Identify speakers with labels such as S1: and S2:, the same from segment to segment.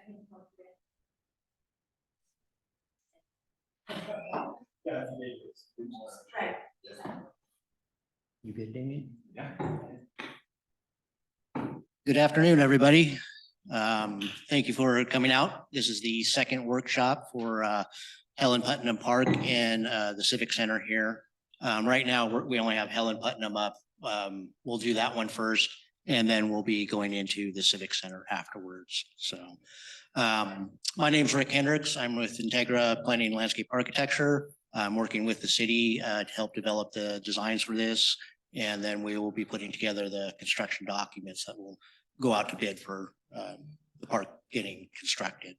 S1: You good, Damien? Yeah. Good afternoon, everybody. Thank you for coming out. This is the second workshop for Helen Putnam Park and the Civic Center here. Right now, we only have Helen Putnam up. We'll do that one first, and then we'll be going into the Civic Center afterwards. So my name is Rick Hendricks. I'm with Integra Planning and Landscape Architecture. I'm working with the city to help develop the designs for this. And then we will be putting together the construction documents that will go out to bid for the park getting constructed.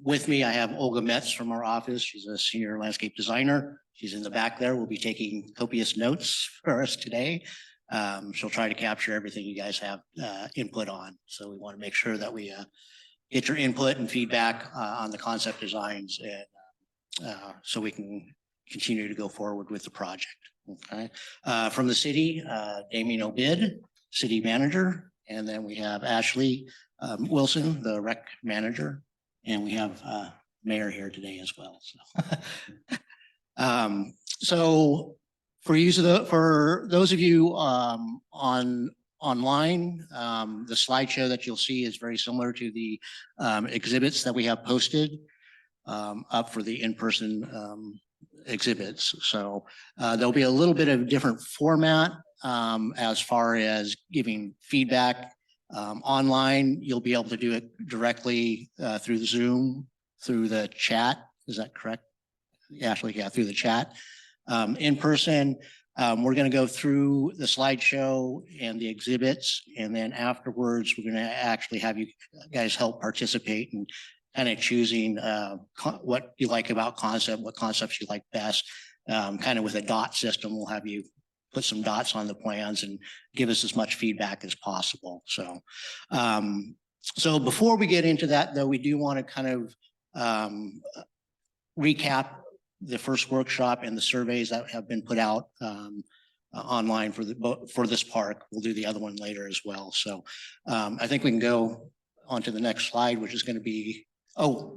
S1: With me, I have Olga Metz from our office. She's a senior landscape designer. She's in the back there. We'll be taking copious notes for us today. She'll try to capture everything you guys have input on. So we want to make sure that we get your input and feedback on the concept designs, and so we can continue to go forward with the project. Okay. From the city, Damien Obid, city manager, and then we have Ashley Wilson, the rec manager, and we have mayor here today as well. So, so for those of you online, the slideshow that you'll see is very similar to the exhibits that we have posted up for the in-person exhibits. So there'll be a little bit of different format as far as giving feedback. Online, you'll be able to do it directly through the Zoom, through the chat. Is that correct, Ashley? Yeah, through the chat. In person, we're going to go through the slideshow and the exhibits, and then afterwards, we're going to actually have you guys help participate and kind of choosing what you like about concept, what concepts you like best. Kind of with a dot system, we'll have you put some dots on the plans and give us as much feedback as possible. So, so before we get into that, though, we do want to kind of recap the first workshop and the surveys that have been put out online for this park. We'll do the other one later as well. So I think we can go on to the next slide, which is going to be, oh,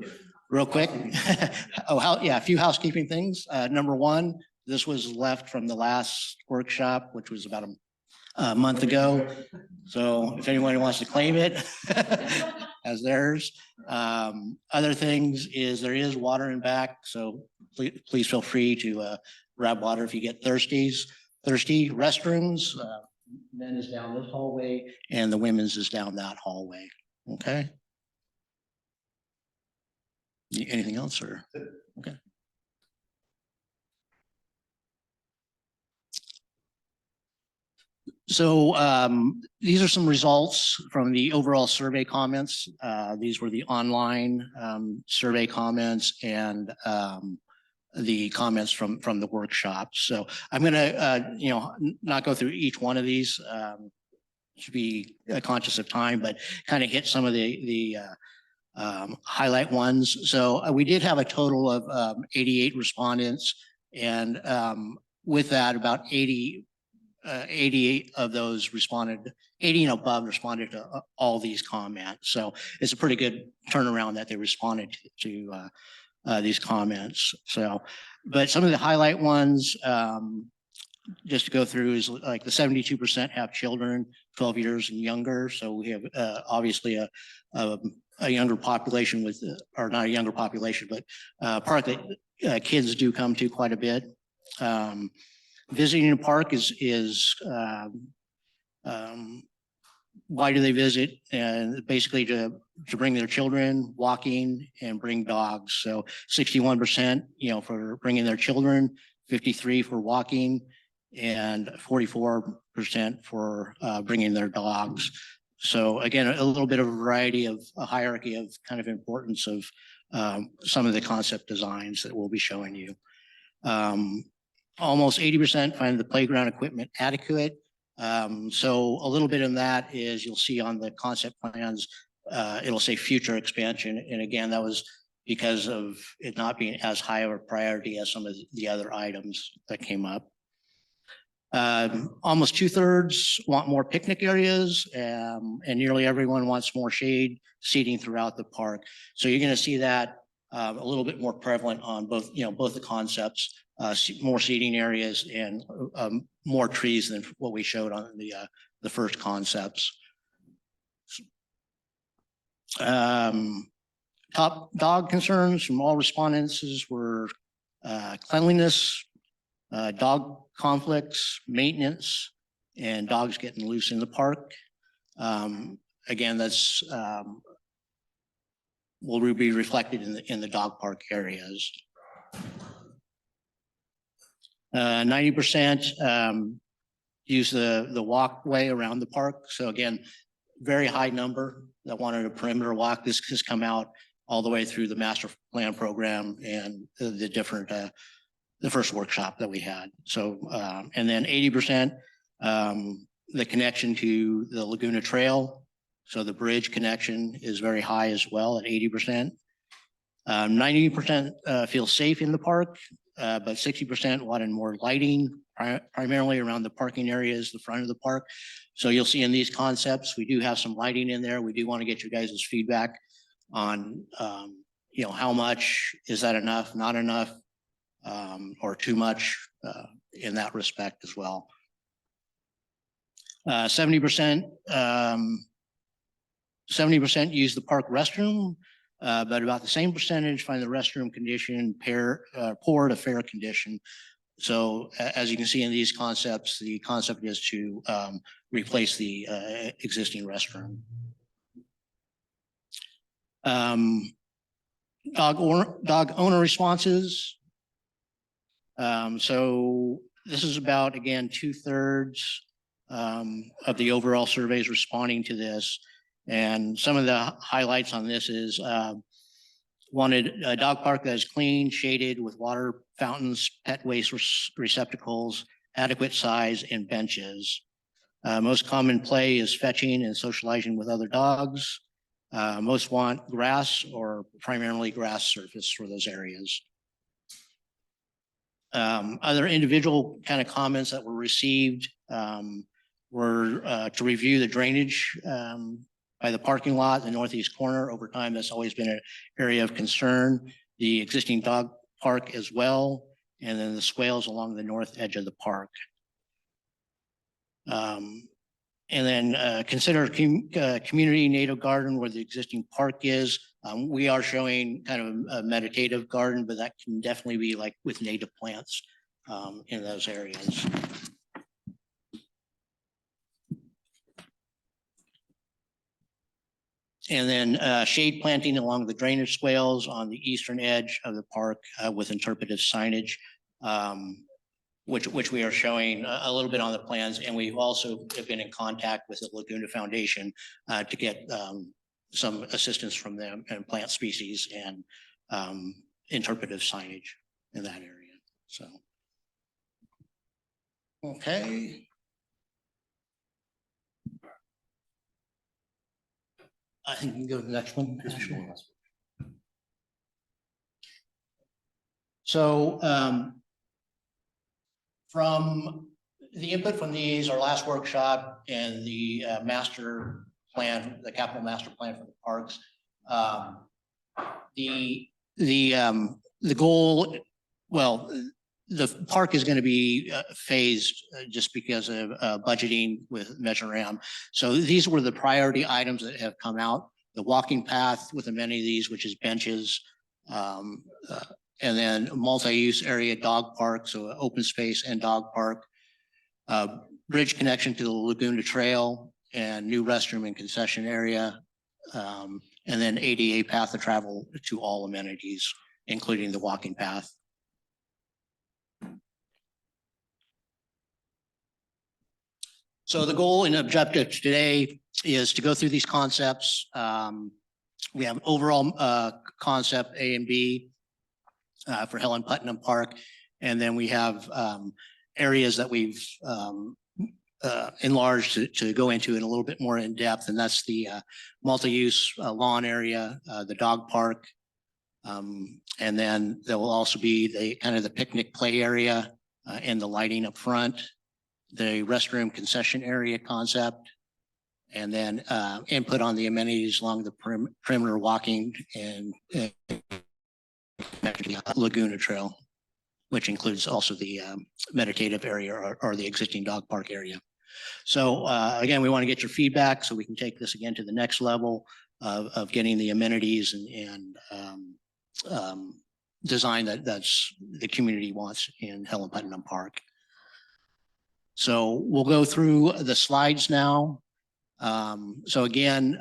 S1: real quick. Yeah, a few housekeeping things. Number one, this was left from the last workshop, which was about a month ago. So if anyone wants to claim it as theirs. Other things is there is water in back. So please feel free to grab water if you get thirsty. Restrooms, men is down this hallway and the women's is down that hallway. Okay. Anything else or? Okay. So these are some results from the overall survey comments. These were the online survey comments and the comments from the workshop. So I'm going to, not go through each one of these. Should be conscious of time, but kind of hit some of the highlight ones. So we did have a total of 88 respondents, and with that, about 88 of those responded, 80 and above responded to all these comments. So it's a pretty good turnaround that they responded to these comments. So, but some of the highlight ones, just to go through, is like the 72% have children 12 years and younger. So we have obviously a younger population with, or not a younger population, but park that kids do come to quite a bit. Visiting a park is why do they visit? And basically to bring their children, walking, and bring dogs. So 61%, for bringing their children, 53% for walking, and 44% for bringing their dogs. So again, a little bit of a variety of a hierarchy of kind of importance of some of the concept designs that we'll be showing you. Almost 80% find the playground equipment adequate. So a little bit of that is you'll see on the concept plans, it'll say future expansion. And again, that was because of it not being as high of a priority as some of the other items that came up. Almost 2/3 want more picnic areas, and nearly everyone wants more shade seating throughout the park. So you're going to see that a little bit more prevalent on both, both the concepts, more seating areas and more trees than what we showed on the first concepts. Top dog concerns from all respondents were cleanliness, dog conflicts, maintenance, and dogs getting loose in the park. Again, that's will be reflected in the dog park areas. 90% use the walkway around the park. So again, very high number that wanted a perimeter walk. This has come out all the way through the master plan program and the different the first workshop that we had. So, and then 80%, the connection to the Laguna Trail. So the bridge connection is very high as well at 80%. 90% feel safe in the park, but 60% wanted more lighting, primarily around the parking areas, the front of the park. So you'll see in these concepts, we do have some lighting in there. We do want to get you guys' feedback on, how much, is that enough, not enough, or too much in that respect as well. 70% use the park restroom, but about the same percentage find the restroom condition poor to fair condition. So as you can see in these concepts, the concept is to replace the existing restroom. Dog owner responses. So this is about, again, 2/3 of the overall surveys responding to this. And some of the highlights on this is wanted a dog park that is clean, shaded with water fountains, pet waste receptacles, adequate size, and benches. Most common play is fetching and socializing with other dogs. Most want grass or primarily grass surface for those areas. Other individual kind of comments that were received were to review the drainage by the parking lot in the northeast corner. Over time, that's always been an area of concern. The existing dog park as well, and then the swales along the north edge of the park. And then consider community native garden where the existing park is. We are showing kind of a meditative garden, but that can definitely be like with native plants in those areas. And then shade planting along the drainage swales on the eastern edge of the park with interpretive signage, which we are showing a little bit on the plans. And we've also been in contact with the Laguna Foundation to get some assistance from them and plant species and interpretive signage in that area. So, okay. I think you can go to the next one. So from the input from these, our last workshop and the master plan, the capital master plan for the parks, the goal, well, the park is going to be phased just because of budgeting with Measure M. So these were the priority items that have come out. The walking path with amenities, which is benches, and then multi-use area dog park, so open space and dog park, bridge connection to the Laguna Trail, and new restroom and concession area, and then ADA path of travel to all amenities, including the walking path. So the goal and objective today is to go through these concepts. We have overall concept A and B for Helen Putnam Park, and then we have areas that we've enlarged to go into in a little bit more in depth, and that's the multi-use lawn area, the dog park, and then there will also be the kind of the picnic play area and the lighting up front. the restroom concession area concept, and then input on the amenities along the perimeter walking and Laguna Trail, which includes also the meditative area or the existing dog park area. So again, we want to get your feedback so we can take this again to the next level of getting the amenities and design that's the community wants in Helen Putnam Park. So we'll go through the slides now. So again,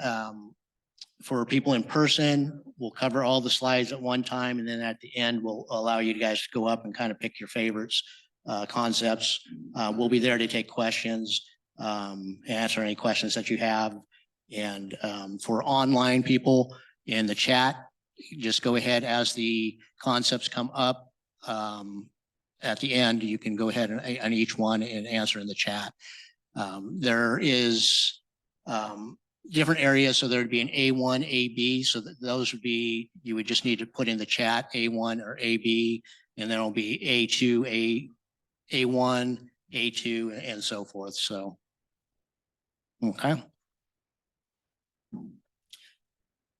S1: for people in person, we'll cover all the slides at one time, and then at the end, we'll allow you guys to go up and kind of pick your favorites, concepts. We'll be there to take questions, answer any questions that you have. And for online people in the chat, just go ahead as the concepts come up. At the end, you can go ahead and on each one and answer in the chat. There is different areas. So there'd be an A1, AB. So that those would be, you would just need to put in the chat A1 or AB, and then it'll be A2, A1, A2, and so forth. So, okay.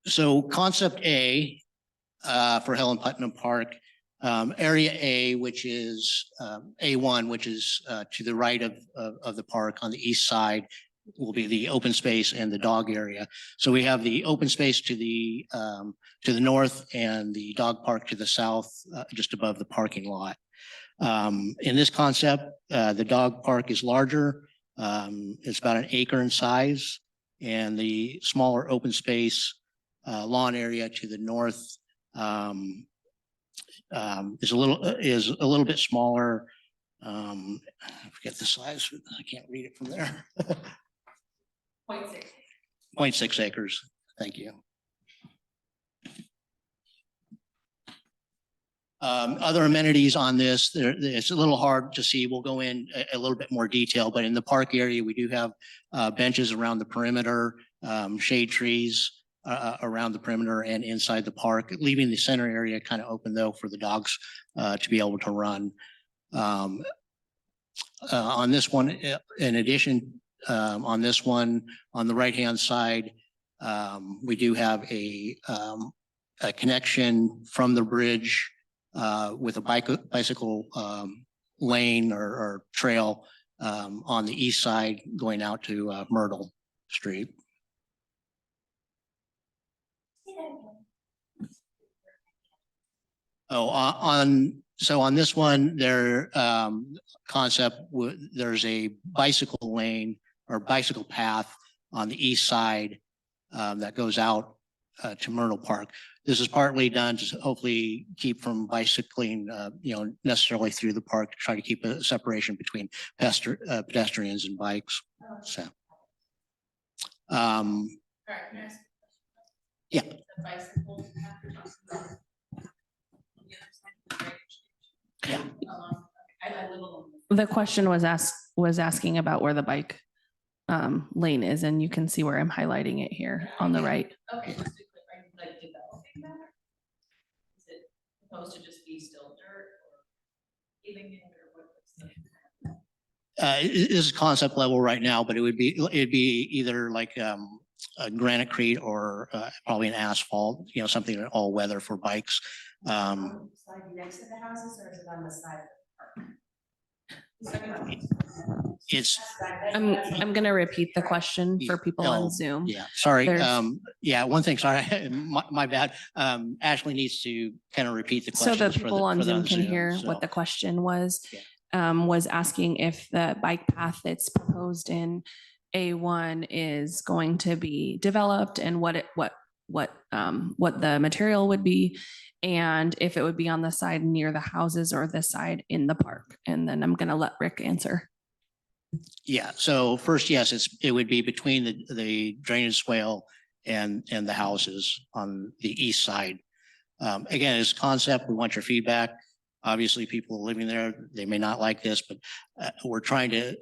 S1: So concept A for Helen Putnam Park, area A, which is A1, which is to the right of the park on the east side, will be the open space and the dog area. So we have the open space to the north and the dog park to the south, just above the parking lot. In this concept, the dog park is larger. It's about 1 acre in size, and the smaller open space lawn area to the north is a little bit smaller. I forget the size. I can't read it from there. 0.6 acres. Thank you. Other amenities on this, it's a little hard to see. We'll go in a little bit more detail, but in the park area, we do have benches around the perimeter, shade trees around the perimeter and inside the park, leaving the center area kind of open though for the dogs to be able to run. On this one, in addition, on this one, on the right-hand side, we do have a connection from the bridge with a bicycle lane or trail on the east side going out to Myrtle Street. Oh, so on this one, there's a bicycle lane or bicycle path on the east side that goes out to Myrtle Park. This is partly done to hopefully keep from bicycling, necessarily through the park, to try to keep a separation between pedestrians and bikes. So, yeah. Yeah.
S2: The question was asking about where the bike lane is, and you can see where I'm highlighting it here on the right.
S3: Okay, just to are you like developing that? Is it supposed to just be still dirt or leaving it, or what?
S1: This is concept level right now, but it'd be either like a granitecrete or probably an asphalt, something all weather for bikes.
S3: Side next to the houses, or is it on the side of the park?
S1: It's
S2: I'm going to repeat the question for people on Zoom.
S1: Yeah, sorry.
S2: There's-
S1: One thing, sorry, my bad. Ashley needs to kind of repeat the question.
S2: So the people on Zoom can hear what the question was.
S1: Yeah.
S2: Was asking if the bike path that's proposed in A1 is going to be developed, and what the material would be, and if it would be on the side near the houses or the side in the park. And then I'm going to let Rick answer.
S1: Yeah. So first, yes, it would be between the drainage swale and the houses on the east side. Again, as a concept, we want your feedback. Obviously, people living there, they may not like this, but we're trying to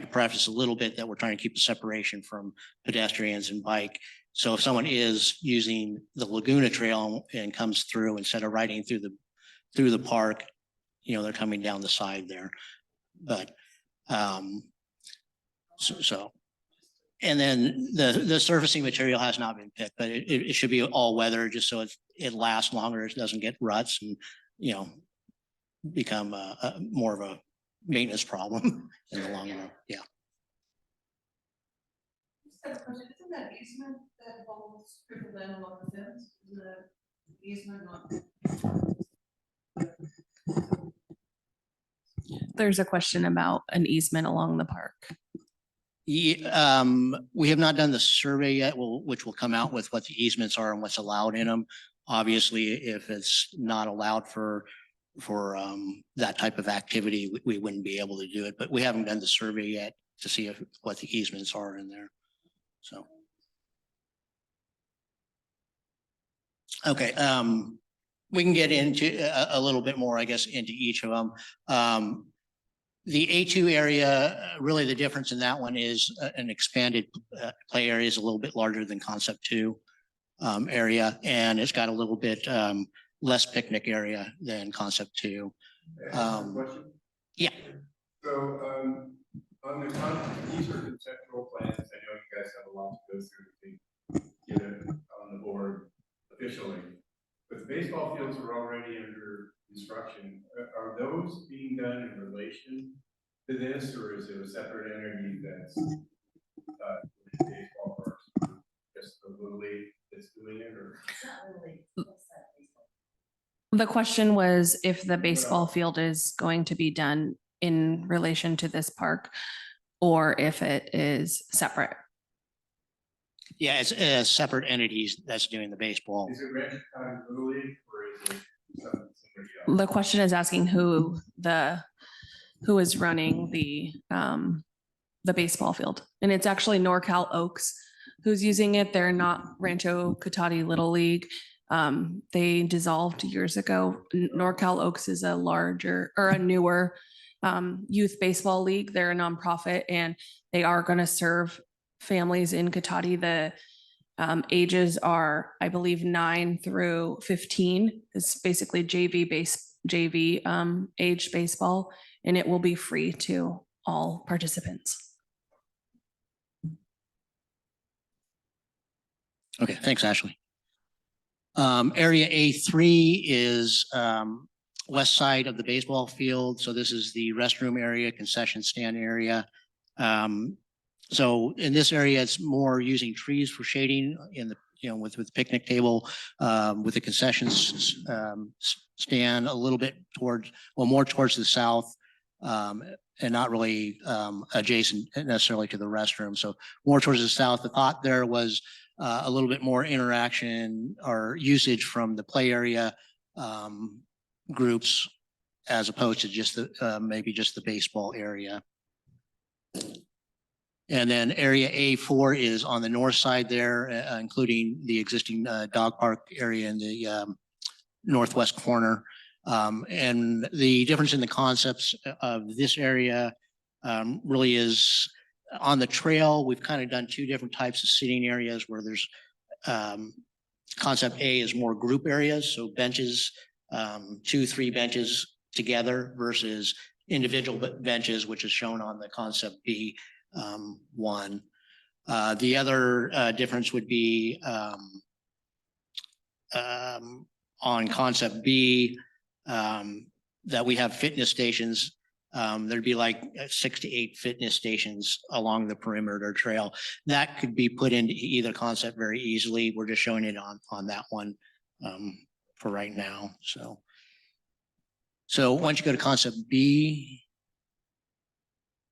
S1: preface a little bit that we're trying to keep the separation from pedestrians and bike. So if someone is using the Laguna Trail and comes through, instead of riding through the park, they're coming down the side there. But So, and then the surfacing material has not been picked, but it should be all weather just so it lasts longer. It doesn't get ruts and, become more of a maintenance problem in the long run. Yeah.
S3: Isn't that easement that holds triple down along the fence? Isn't that easement not?
S2: There's a question about an easement along the park.
S1: Yeah, we have not done the survey yet, which will come out with what the easements are and what's allowed in them. Obviously, if it's not allowed for that type of activity, we wouldn't be able to do it, but we haven't done the survey yet to see what the easements are in there. So. Okay, we can get into a little bit more, I guess, into each of them. The A2 area, really the difference in that one is an expanded play area is a little bit larger than Concept 2 area, and it's got a little bit less picnic area than Concept 2.
S4: Question?
S1: Yeah.
S4: So on these are conceptual plans. I know you guys have a lot to go through to get it on the board officially, but the baseball fields are already under construction. Are those being done in relation to this, or is it a separate entity that's baseball parks? Just the Little League that's doing it, or?
S2: The question was if the baseball field is going to be done in relation to this park or if it is separate.
S1: Yeah, it's separate entities that's doing the baseball.
S4: Is it Rancho County Little League, or is it somebody else?
S2: The question is asking who is running the baseball field. And it's actually NorCal Oaks who's using it. They're not Rancho Cotati Little League. They dissolved years ago. NorCal Oaks is a larger or a newer youth baseball league. They're a nonprofit and they are going to serve families in Cotati. The ages are, I believe, 9 through 15. It's basically JV age baseball, and it will be free to all participants.
S1: Okay, thanks, Ashley. Area A3 is west side of the baseball field. So this is the restroom area, concession stand area. So in this area, it's more using trees for shading in the, with the picnic table, with the concessions stand a little bit towards, more towards the south, and not really adjacent necessarily to the restroom. So more towards the south. The thought there was a little bit more interaction or usage from the play area groups as opposed to just the maybe just the baseball area. And then area A4 is on the north side there, including the existing dog park area in the northwest corner. And the difference in the concepts of this area really is on the trail. We've kind of done two different types of sitting areas where there's concept A is more group areas. So benches, 2-3 benches together versus individual benches, which is shown on the concept B one. The other difference would be on concept B that we have fitness stations. There'd be like 6 to 8 fitness stations along the perimeter trail that could be put into either concept very easily. We're just showing it on that one for right now. So once you go to concept B,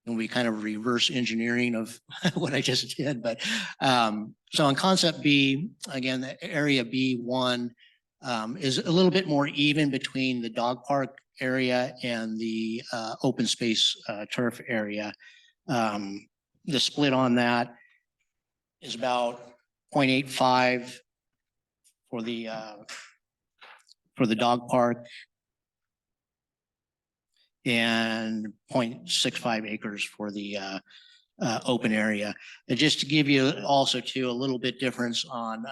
S1: and we kind of reverse engineering of what I just did. But so on concept B, again, the area B1 is a little bit more even between the dog park area and the open space turf area. The split on that is about 0.85 for the dog park and 0.65 acres for the open area. And just to give you also too a little bit difference on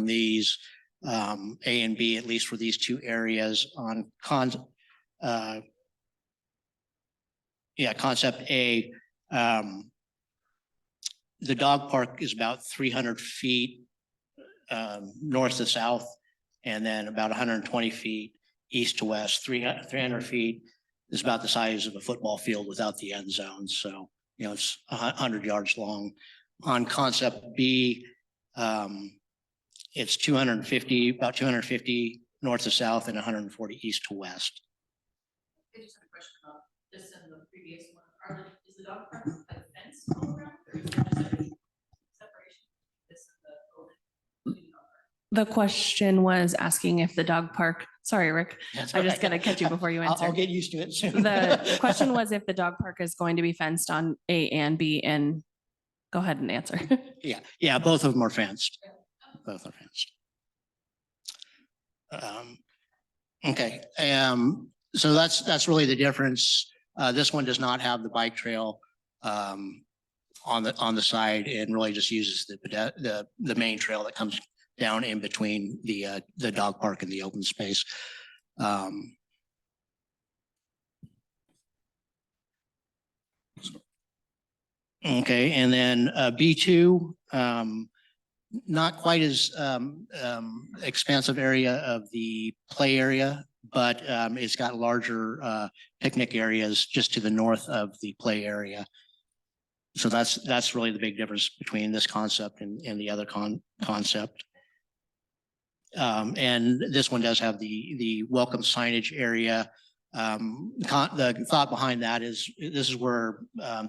S1: these A and B, at least for these two areas on Yeah, concept A. The dog park is about 300 feet north to south, and then about 120 feet east to west. 300 feet is about the size of a football field without the end zone. So, you know, it's 100 yards long. On concept B, it's 250, about 250 north to south and 140 east to west.
S3: I just had a question about this and the previous one. Is the dog park like fenced all around, or is there just a separation between this and the open dog park?
S2: The question was asking if the dog park, sorry, Rick,
S1: That's
S2: I'm just
S1: okay.
S2: gonna catch you before you answer.
S1: I'll get used to it soon.
S2: The question was if the dog park is going to be fenced on A and B, and go ahead and answer.
S1: Yeah, both of them are fenced. Both are fenced. Okay, so that's really the difference. This one does not have the bike trail on the side, and really just uses the main trail that comes down in between the dog park and the open space. Okay, and then B2, not quite as expansive area of the play area, but it's got larger picnic areas just to the north of the play area. So that's really the big difference between this concept and the other concept. And this one does have the welcome signage area. The thought behind that is this is where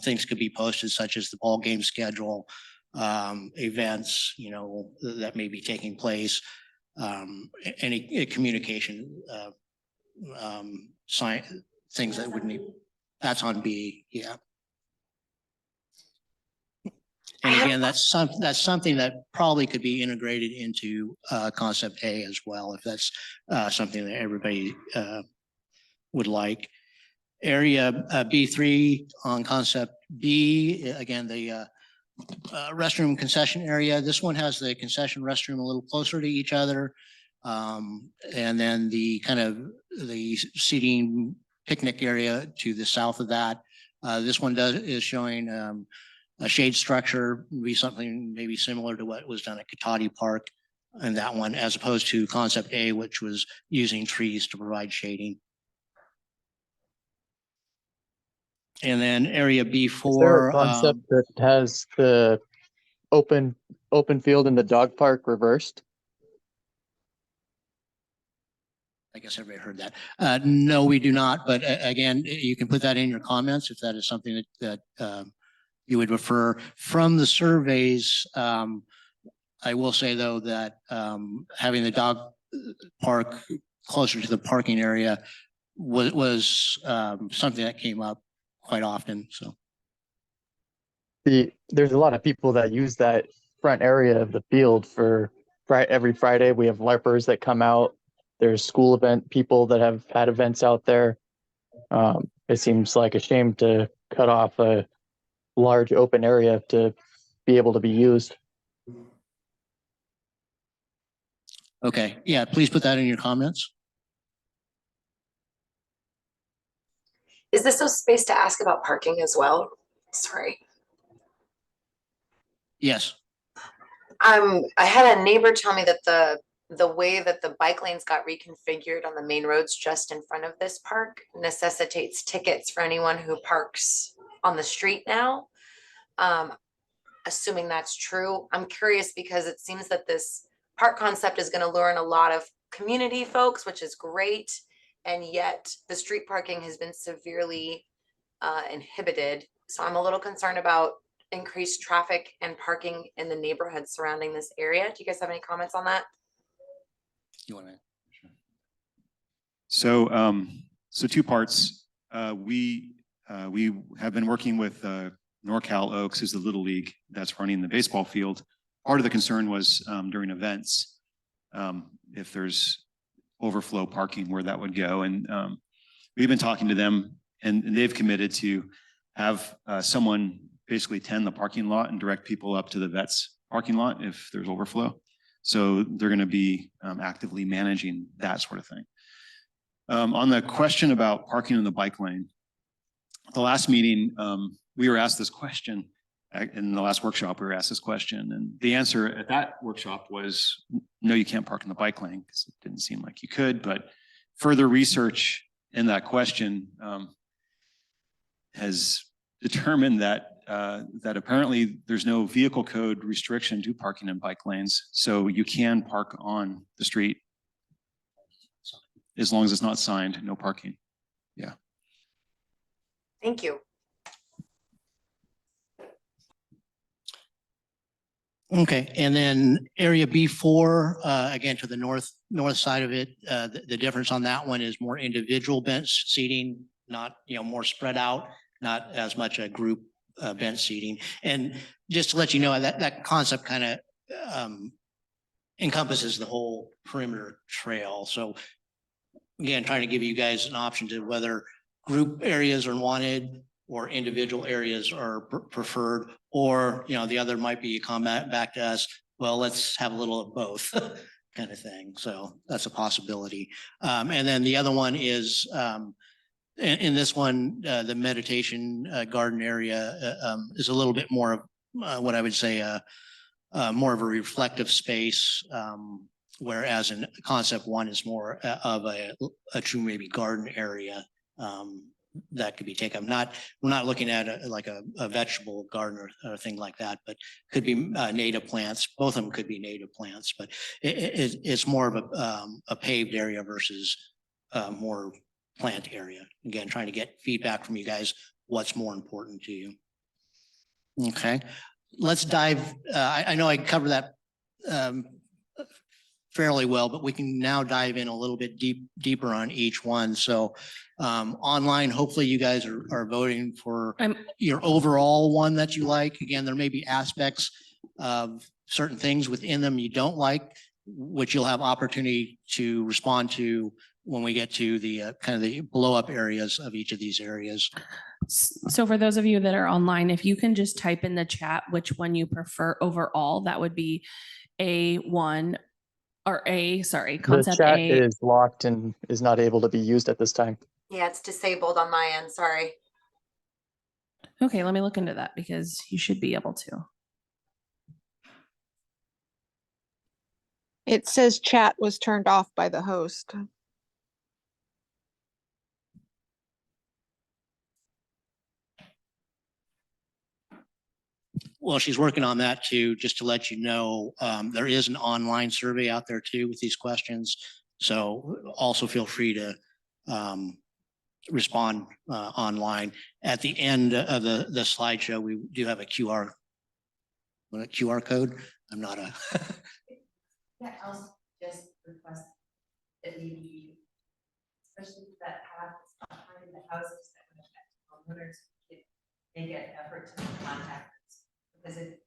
S1: things could be posted, such as the ball game schedule, events, you know, that may be taking place, any communication, sign things that would need. That's on B, yeah. And again, that's something that probably could be integrated into concept A as well, if that's something that everybody would like. Area B3 on concept B, again, the restroom concession area. This one has the concession restroom a little closer to each other. And then the kind of the seating picnic area to the south of that. This one is showing a shade structure, be something maybe similar to what was done at Katati Park and that one, as opposed to concept A, which was using trees to provide shading. And then area B4.
S5: Is there a concept that has the open field in the dog park reversed?
S1: I guess everybody heard that. No, we do not. But again, you can put that in your comments if that is something that you would refer. From the surveys, I will say though that having the dog park closer to the parking area was something that came up quite often. So
S5: There's a lot of people that use that front area of the field for every Friday. We have LARPers that come out. There's school event people that have had events out there. It seems like a shame to cut off a large open area to be able to be used.
S1: okay, yeah, please put that in your comments.
S6: Is this a space to ask about parking as well? Sorry.
S1: Yes.
S6: I had a neighbor tell me that the way that the bike lanes got reconfigured on the main roads just in front of this park necessitates tickets for anyone who parks on the street now. Assuming that's true, I'm curious because it seems that this park concept is going to lure in a lot of community folks, which is great. And yet the street parking has been severely inhibited. So I'm a little concerned about increased traffic and parking in the neighborhood surrounding this area. Do you guys have any comments on that?
S1: You want to?
S7: So two parts. We have been working with NorCal Oaks, who's the Little League that's running the baseball field. Part of the concern was during events, if there's overflow parking, where that would go. And we've been talking to them, and they've committed to have someone basically tend the parking lot and direct people up to the vets parking lot if there's overflow. So they're going to be actively managing that sort of thing. On the question about parking in the bike lane, the last meeting, we were asked this question. In the last workshop, we were asked this question, and the answer at that workshop was, no, you can't park in the bike lane, because it didn't seem like you could. But further research in that question has determined that that apparently there's no vehicle code restriction to parking in bike lanes, so you can park on the street as long as it's not signed, no parking. Yeah.
S6: Thank you.
S1: Okay, and then area B4, again, to the north side of it, the difference on that one is more individual bench seating, not, more spread out, not as much a group bench seating. And just to let you know, that concept kind of encompasses the whole perimeter trail. So again, trying to give you guys an option to whether group areas are wanted or individual areas are preferred, or, the other might be a comment back to us, well, let's have a little of both kind of thing. So that's a possibility. And then the other one is, in this one, the meditation garden area is a little bit more of what I would say, more of a reflective space, whereas in concept one is more of a true maybe garden area that could be taken. We're not looking at a vegetable garden or thing like that, but could be native plants. Both of them could be native plants, but it's more of a paved area versus more plant area. Again, trying to get feedback from you guys, what's more important to you. Okay, let's dive. I know I covered that fairly well, but we can now dive in a little bit deeper on each one. So online, hopefully you guys are voting for your overall one that you like. Again, there may be aspects of certain things within them you don't like, which you'll have opportunity to respond to when we get to the kind of the blow up areas of each of these areas.
S2: So for those of you that are online, if you can just type in the chat which one you prefer overall, that would be A1 or concept
S5: The chat
S2: A.
S5: is locked and is not able to be used at this time.
S6: Yeah, it's disabled on my end. Sorry.
S2: Okay, let me look into that because you should be able to.
S8: It says chat was turned off by the host.
S1: Well, she's working on that too, just to let you know, there is an online survey out there too with these questions. So also feel free to respond online. At the end of the slideshow, we do have a QR code. I'm not a.
S3: Yeah, I'll just request that maybe, especially with that path that's behind the houses that would affect homeowners, make an effort to contact us. Because if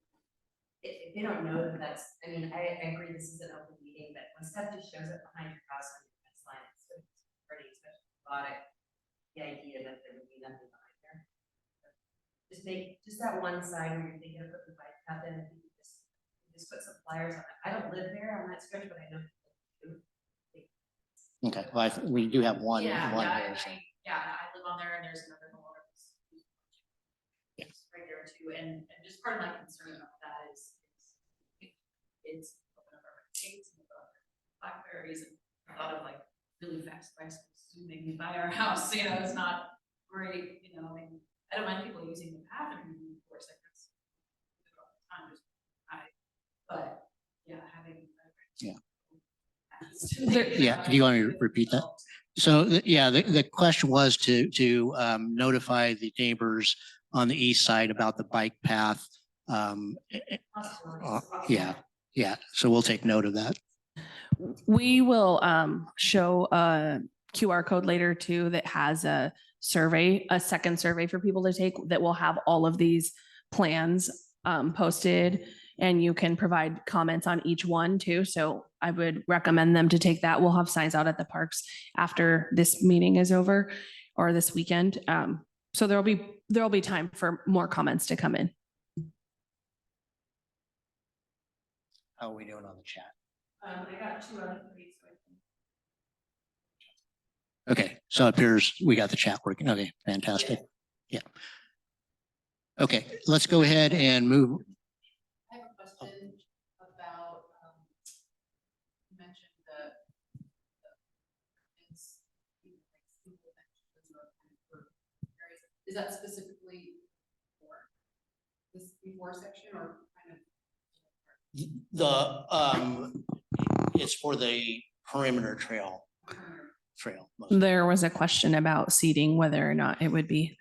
S3: they don't know that that's, I mean, I agree this is an open meeting, but when stuff just shows up behind your house on your fence line, it's pretty exotic, the idea that there would be nothing behind there. Just that one side where you're thinking of putting the bike path in, and you just put some flyers on it. I don't live there on that stretch, but I know people do.
S1: Okay, well, we do have one.
S3: Yeah,
S1: one
S3: yeah,
S1: there, so.
S3: I live on there, and there's another homeowner right there too, and just part of my concern about that is it's open up our states and blackberries and a lot of like really fast bicycles to make me buy our house. It's not great. I mean, I don't mind people using the path and of course like that's all the time. But yeah, having
S1: Yeah, do you want me to repeat that? So yeah, the question was to notify the neighbors on the east side about the bike path. Yeah. So we'll take note of that.
S2: We will show a QR code later too that has a second survey for people to take that will have all of these plans posted, and you can provide comments on each one too. So I would recommend them to take that. We'll have signs out at the parks after this meeting is over or this weekend. So there'll be time for more comments to come in.
S1: How are we doing on the chat?
S3: I got 2 out of 3, so I think.
S1: Okay, so it appears we got the chat working. Okay, fantastic. Okay, let's go ahead and move.
S3: I have a question about, you mentioned it's, you know, like single benches or kind of for areas. Is that specifically for this before section or kind of?
S1: It's for the perimeter trail.
S2: There was a question about seating, whether or not it would be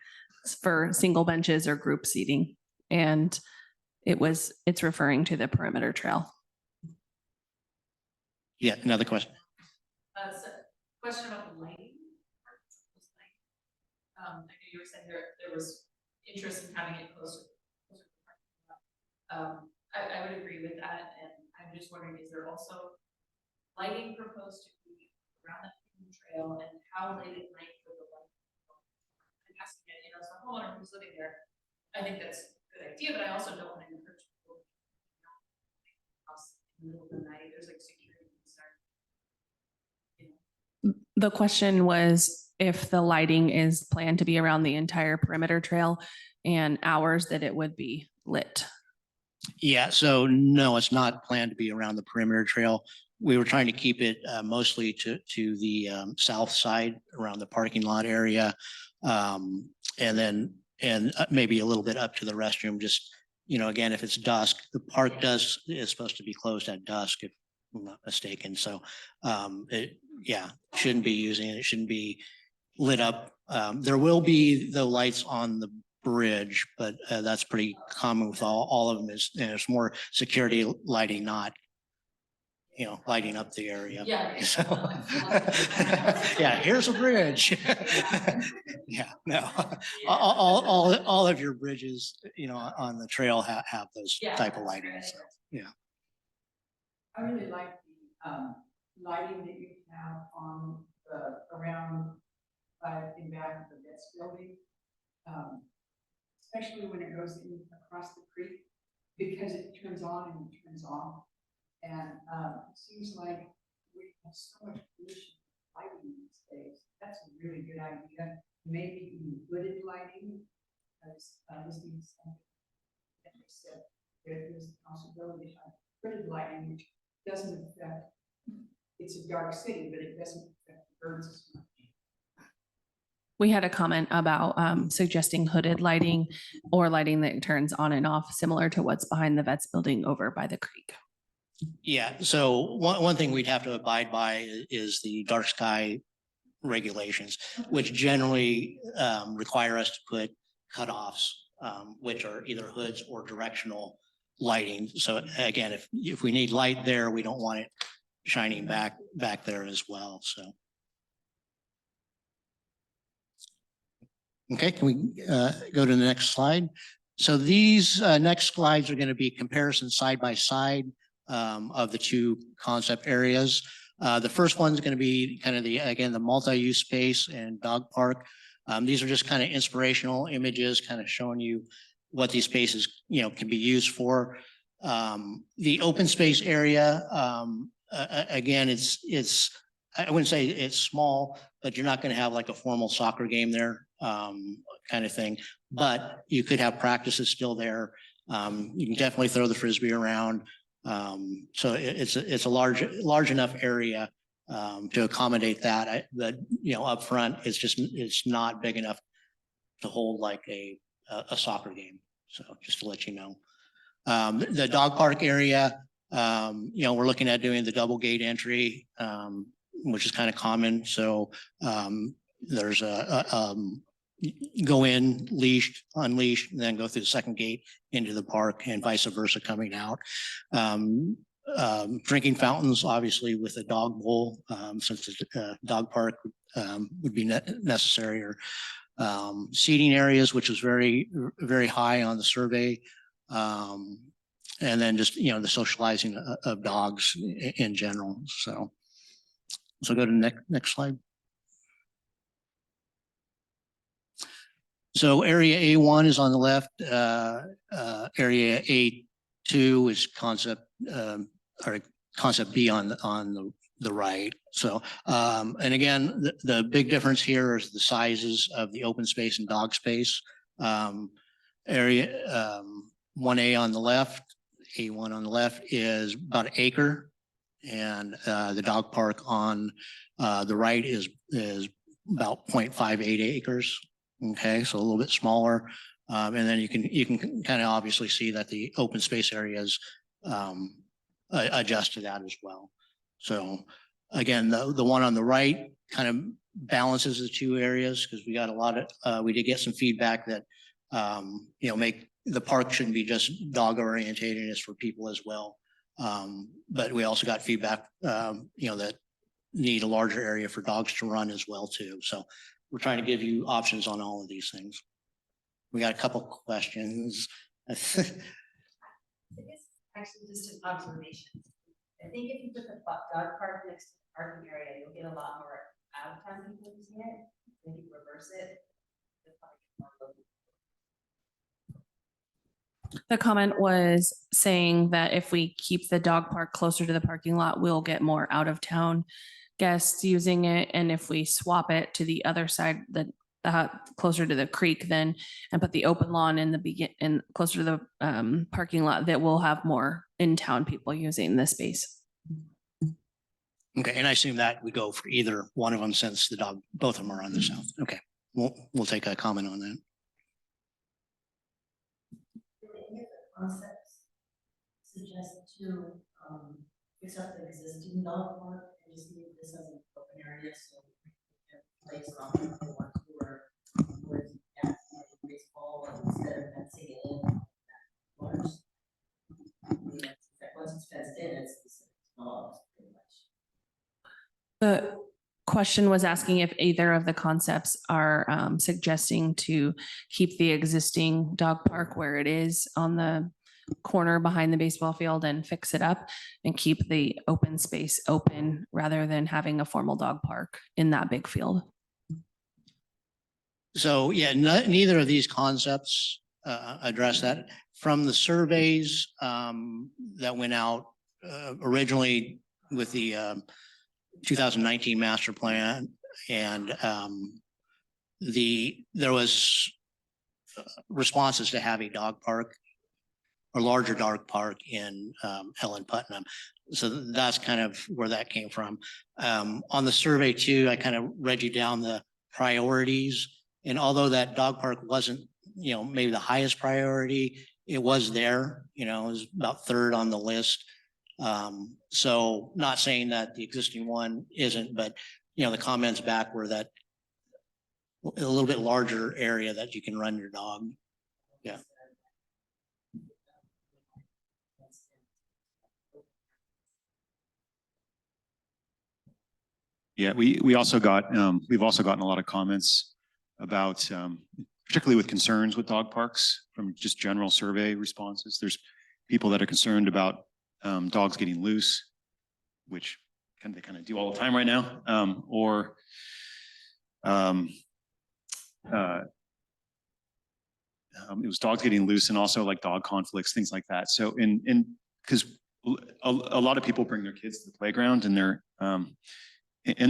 S2: for single benches or group seating. And it's referring to the perimeter trail.
S1: Yeah, another question.
S3: So question about the lighting. I know you were saying there was interest in having it closer. To the parking lot. I would agree with that, and I'm just wondering, is there also lighting proposed to be around that trail, and how late at night would the light? I'm asking it, you know, as a homeowner who's living there, I think that's a good idea, but I also don't want to encourage people. In the middle of the night, there's like security concern.
S2: The question was if the lighting is planned to be around the entire perimeter trail and hours that it would be lit.
S1: Yeah, so no, it's not planned to be around the perimeter trail. We were trying to keep it mostly to the south side around the parking lot area. And maybe a little bit up to the restroom, just, you know, again, if it's dusk, the park is supposed to be closed at dusk, if I'm not mistaken. So shouldn't be using it. It shouldn't be lit up. There will be the lights on the bridge, but that's pretty common with all of them. It's more security lighting, not, you know, lighting up the area.
S3: Yeah.
S1: So, yeah, here's a bridge. Yeah, no, all of your bridges, you know, on the trail have those type of lighting. So, yeah.
S9: I really like the lighting that you have on the around in back of the Vets building, especially when it goes in across the creek, because it turns on and it turns off. And it seems like we have so much pollution lighting these days. That's a really good idea. Maybe even hooded lighting. Listening to something that they said there is a possibility of hooded lighting, which doesn't affect. It's a dark city, but it doesn't affect the birds as much.
S2: We had a comment about suggesting hooded lighting or lighting that turns on and off, similar to what's behind the Vets building over by the creek.
S1: Yeah, so one thing we'd have to abide by is the dark sky regulations, which generally require us to put cutoffs, which are either hoods or directional lighting. So again, if we need light there, we don't want it shining back there as well. So. Okay, can we go to the next slide? So these next slides are going to be comparison side by side of the two concept areas. The first one is going to be kind of the multi-use space and dog park. These are just kind of inspirational images, kind of showing you what these spaces, you know, can be used for. The open space area, again, it's I wouldn't say it's small, but you're not going to have like a formal soccer game there, kind of thing. But you could have practices still there. You can definitely throw the Frisbee around. So it's a large enough area to accommodate that. But you know, up front, it's not big enough to hold like a soccer game. So just to let you know, the dog park area, you know, we're looking at doing the double gate entry, which is kind of common. So there's go in leashed, unleashed, and then go through the second gate into the park and vice versa coming out. Drinking fountains, obviously with a dog bowl, since the dog park would be necessary, or seating areas, which is very, very high on the survey. And then just, you know, the socializing of dogs in general. So go to the next slide. So area A1 is on the left. Area A2 is concept or concept B on the right. So and again, the big difference here is the sizes of the open space and dog space. area, 1A on the left, A1 on the left is about an acre. And the dog park on the right is about 0.58 acres. Okay, so a little bit smaller. And then you can kind of obviously see that the open space areas adjust to that as well. So again, the one on the right kind of balances the two areas because we got a lot of, we did get some feedback that, you know, make the park shouldn't be just dog orientated, it's for people as well. But we also got feedback, you know, that need a larger area for dogs to run as well too. So we're trying to give you options on all of these things. We got a couple questions.
S3: I guess actually just an observation. I think if you put the dog park next to the parking area, you'll get a lot more out of town people using it. If you reverse it, you'll probably get more local.
S2: The comment was saying that if we keep the dog park closer to the parking lot, we'll get more out of town guests using it. And if we swap it to the other side, the closer to the creek then, and put the open lawn in the closer to the parking lot, that we'll have more in-town people using the space.
S1: Okay, and I assume that we go for either one of them since both of them are on the south. Okay, we'll take a comment on that.
S3: Any of the concepts suggest to fix up the existing dog park and just leave this as an open area so we can place it on if they want to, or baseball instead of fencing it in. Once it's fenced in, it's dogs pretty much.
S2: The question was asking if either of the concepts are suggesting to keep the existing dog park where it is on the corner behind the baseball field and fix it up and keep the open space open rather than having a formal dog park in that big field.
S1: So yeah, neither of these concepts address that. From the surveys that went out originally with the 2019 master plan, and there was responses to have a dog park or larger dog park in Helen Putnam. So that's kind of where that came from. On the survey too, I kind of read you down the priorities. And although that dog park wasn't, you know, maybe the highest priority, it was there, you know, it was about third on the list. So not saying that the existing one isn't, but, you know, the comments back were that a little bit larger area that you can run your dog. Yeah.
S7: Yeah, we also got, we've also gotten a lot of comments about, particularly with concerns with dog parks from just general survey responses. There's people that are concerned about dogs getting loose, which they kind of do all the time right now, or it was dogs getting loose and also like dog conflicts, things like that. So, because a lot of people bring their kids to the playground and they're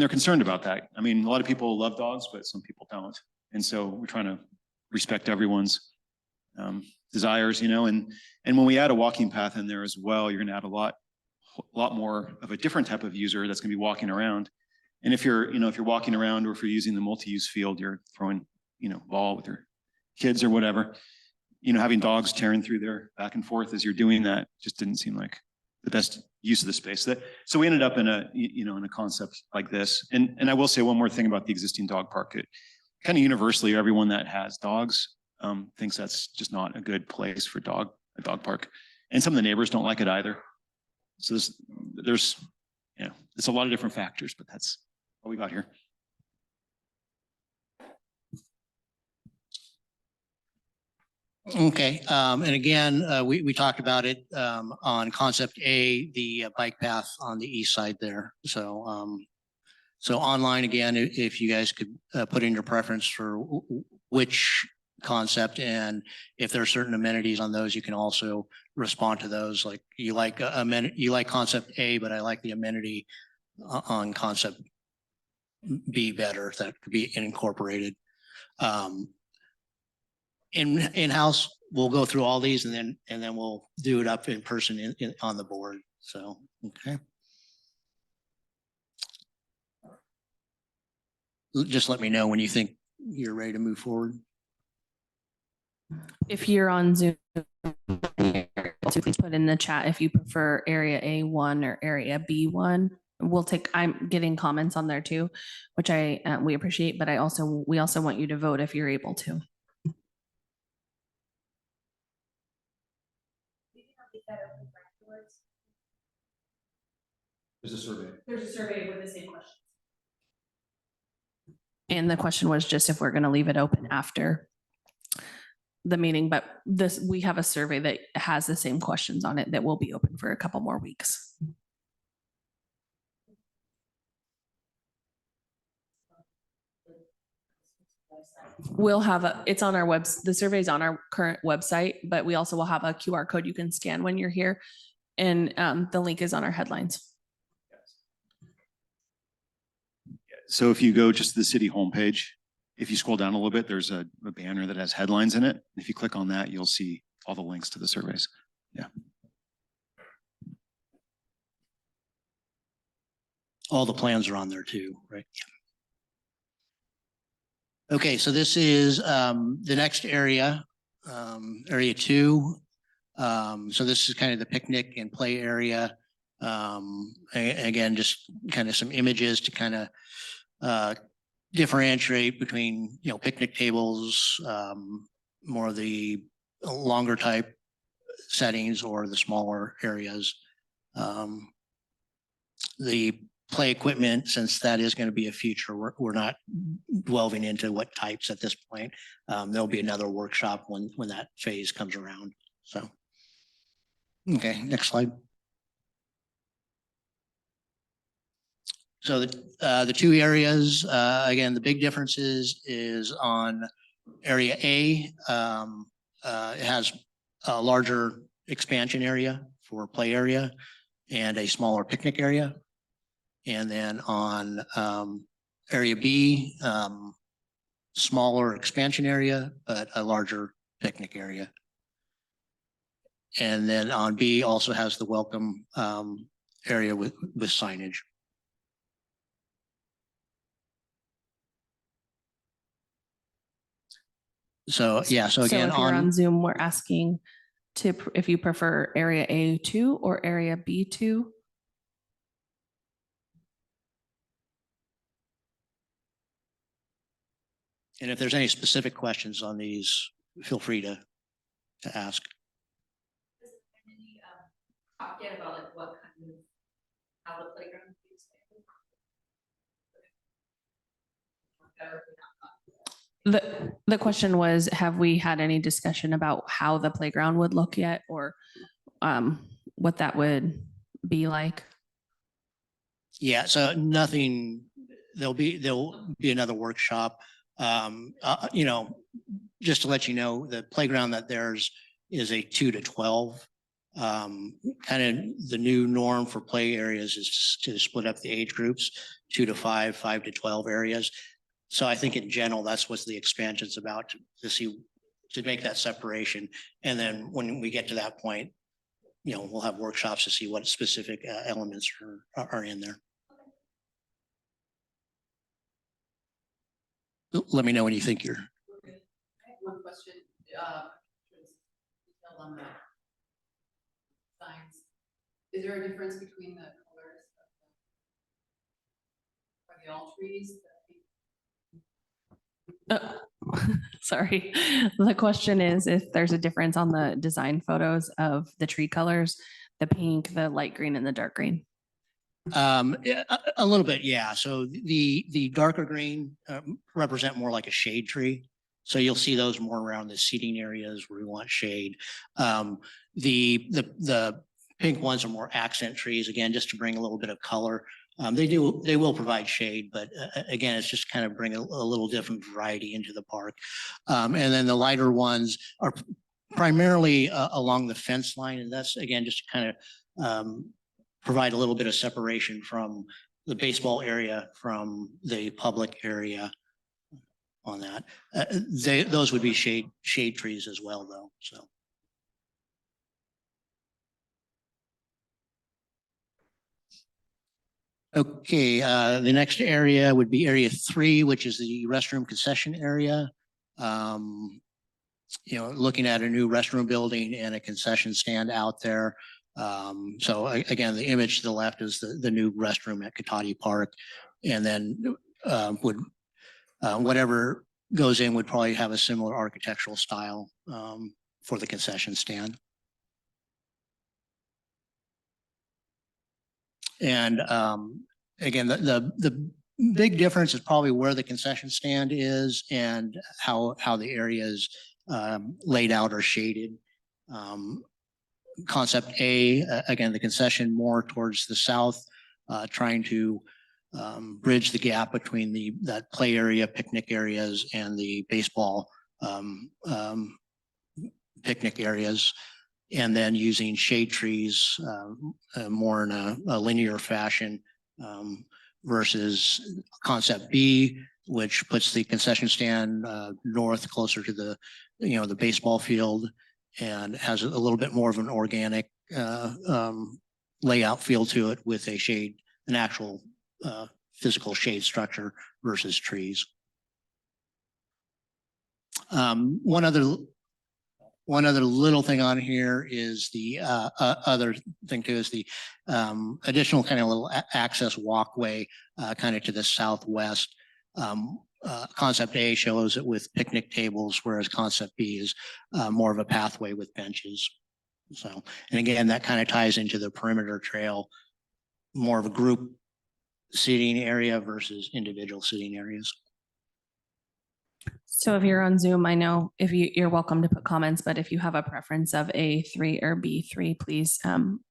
S7: concerned about that. I mean, a lot of people love dogs, but some people don't. And so we're trying to respect everyone's desires, you know, and when we add a walking path in there as well, you're going to add a lot more of a different type of user that's going to be walking around. And if you're walking around or if you're using the multi-use field, you're throwing, you know, ball with your kids or whatever, you know, having dogs tearing through there back and forth as you're doing that just didn't seem like the best use of the space. So we ended up in a concept like this. And I will say one more thing about the existing dog park. It kind of universally, everyone that has dogs thinks that's just not a good place for a dog park. And some of the neighbors don't like it either. So there's it's a lot of different factors, but that's what we got here.
S1: Okay, and again, we talked about it on concept A, the bike path on the east side there. So so online again, if you guys could put in your preference for which concept, and if there are certain amenities on those, you can also respond to those. Like you like concept A, but I like the amenity on concept B better, that could be incorporated. in-house, we'll go through all these and then we'll do it up in person on the board. So, okay. Just let me know when you think you're ready to move forward.
S2: If you're on Zoom, please put in the chat if you prefer area A1 or area B1. I'm getting comments on there too, which we appreciate, but we also want you to vote if you're able to.
S7: There's a survey.
S2: There's a survey with the same questions. And the question was just if we're going to leave it open after the meeting, but we have a survey that has the same questions on it that will be open for a couple more weeks. We'll have it's on our the survey's on our current website, but we also will have a QR code you can scan when you're here. And the link is on our headlines.
S7: So if you go just to the city homepage, if you scroll down a little bit, there's a banner that has headlines in it. If you click on that, you'll see all the links to the surveys. Yeah.
S1: All the plans are on there too, right? Yeah. Okay, so this is the next area, area 2. So this is kind of the picnic and play area. Again, just kind of some images to kind of differentiate between, picnic tables, more of the longer type settings or the smaller areas. The play equipment, since that is going to be a future, we're not delving into what types at this point. There'll be another workshop when that phase comes around. So, okay, next slide. So the 2 areas, again, the big difference is on area A. It has a larger expansion area for play area and a smaller picnic area. And then on area B, smaller expansion area, but a larger picnic area. And then on B also has the welcome area with signage. So yeah, so again,
S2: if you're on Zoom, we're asking if you prefer area A2 or area B2.
S1: And if there's any specific questions on these, feel free to ask.
S3: Talk yet about like what kind of, how the playground is expanded?
S2: The question was, have we had any discussion about how the playground would look yet, or what that would be like?
S1: Yeah, so nothing, there'll be another workshop. Just to let you know, the playground that there's is a 2 to 12. Kind of the new norm for play areas is to split up the age groups, 2 to 5, 5 to 12 areas. So I think in general, that's what the expansion's about, to make that separation. And then when we get to that point, we'll have workshops to see what specific elements are in there. Let me know when you think you're.
S3: I have one question, detail on the signs. Is there a difference between the colors of the all trees?
S2: Sorry. The question is if there's a difference on the design photos of the tree colors, the pink, the light green, and the dark green.
S1: A little bit, yeah. So the darker green represent more like a shade tree. So you'll see those more around the seating areas where we want shade. The pink ones are more accent trees, again, just to bring a little bit of color. They will provide shade, but again, it's just kind of bring a little different variety into the park. And then the lighter ones are primarily along the fence line, and that's again just to kind of provide a little bit of separation from the baseball area from the public area. on that. Those would be shade trees as well, though, so. Okay, the next area would be area 3, which is the restroom concession area. You know, looking at a new restroom building and a concession stand out there. So again, the image to the left is the new restroom at Katati Park. And then whatever goes in would probably have a similar architectural style for the concession stand. And again, the big difference is probably where the concession stand is and how the area is laid out or shaded. Concept A, again, the concession more towards the south, trying to bridge the gap between that play area, picnic areas, and the baseball picnic areas. And then using shade trees more in a linear fashion versus concept B, which puts the concession stand north closer to the baseball field and has a little bit more of an organic layout feel to it with an actual physical shade structure versus trees. One other little thing on here is the other thing too is the additional kind of little access walkway kind of to the southwest. Concept A shows it with picnic tables, whereas concept B is more of a pathway with benches. So, and again, that kind of ties into the perimeter trail, more of a group seating area versus individual seating areas.
S2: So if you're on Zoom, I know you're welcome to put comments, but if you have a preference of A3 or B3, please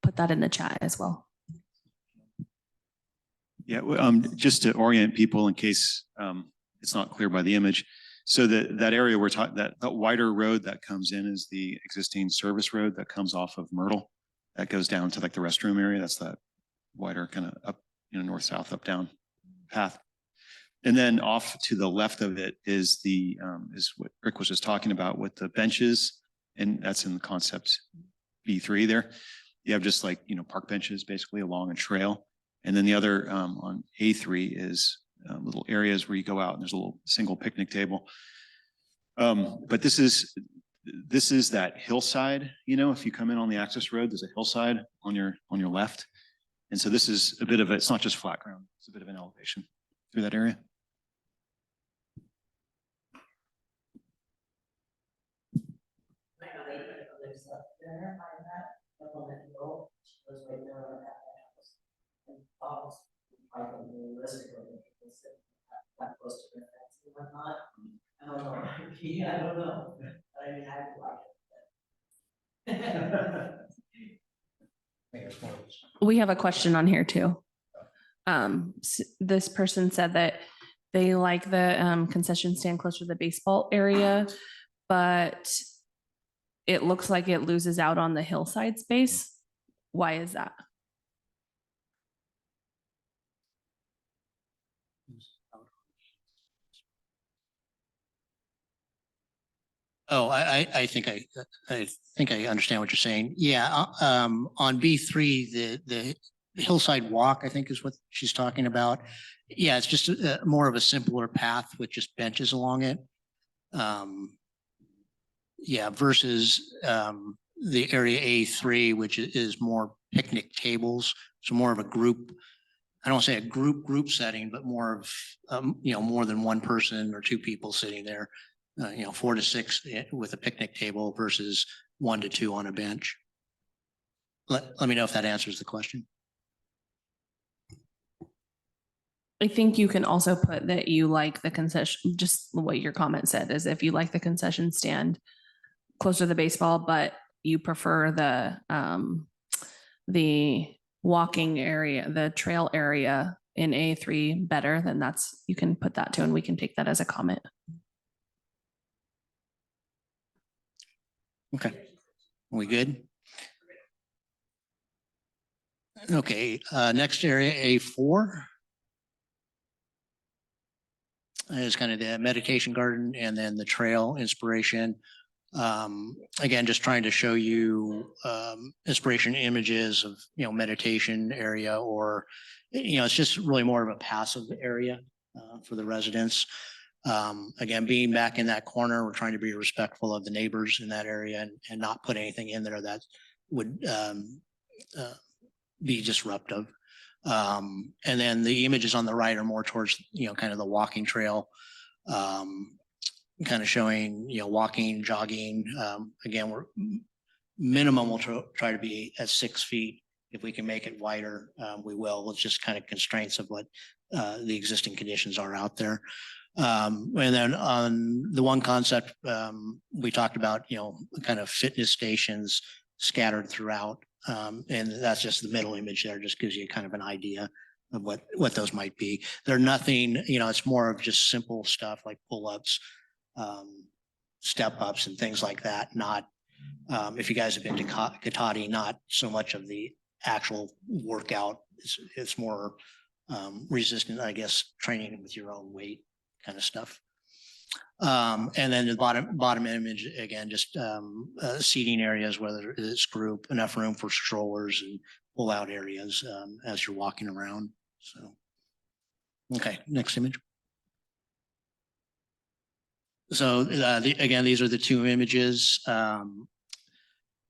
S2: put that in the chat as well.
S7: Yeah, just to orient people in case it's not clear by the image. So that area we're talking, that wider road that comes in is the existing service road that comes off of Myrtle. That goes down to like the restroom area. That's that wider kind of up, north, south, up, down path. And then off to the left of it is is what Rick was just talking about with the benches. And that's in the concept B3 there. You have just like, park benches basically along a trail. And then the other on A3 is little areas where you go out and there's a little single picnic table. But this is that hillside, if you come in on the access road, there's a hillside on your left. And so this is a bit of it's not just flat ground, it's a bit of an elevation through that area.
S3: I don't know. I don't know. I mean, I like it.
S2: We have a question on here too. This person said that they like the concession stand closer to the baseball area, but it looks like it loses out on the hillside space. Why is that?
S1: Oh, I think I understand what you're saying. Yeah, on B3, the hillside walk, I think is what she's talking about. Yeah, it's just more of a simpler path with just benches along it. Yeah, versus the area A3, which is more picnic tables. So more of a group, I don't want to say a group setting, but more of, more than one person or two people sitting there. 4 to 6 with a picnic table versus 1 to 2 on a bench. Let me know if that answers the question.
S2: I think you can also put that you like the concession, just what your comment said is if you like the concession stand closer to the baseball, but you prefer the walking area, the trail area in A3 better, then you can put that too, and we can take that as a comment.
S1: Okay, we good? Okay, next area, A4. is kind of the meditation garden and then the trail inspiration. Again, just trying to show you inspiration images of, meditation area, or, it's just really more of a passive area for the residents. Again, being back in that corner, we're trying to be respectful of the neighbors in that area and not put anything in there that would be disruptive. And then the images on the right are more towards, kind of the walking trail, kind of showing, walking, jogging. Again, we're minimum, we'll try to be at 6 feet. If we can make it wider, we will. It's just kind of constraints of what the existing conditions are out there. And then on the one concept, we talked about, kind of fitness stations scattered throughout. And that's just the middle image there, just gives you kind of an idea of what those might be. They're nothing, it's more of just simple stuff like pull-ups, step ups and things like that. Not, if you guys have been to Katati, not so much of the actual workout. It's more resistant, I guess, training with your own weight kind of stuff. And then the bottom image, again, just seating areas, whether it's group, enough room for strollers and pull out areas as you're walking around. So, okay, next image. So again, these are the two images.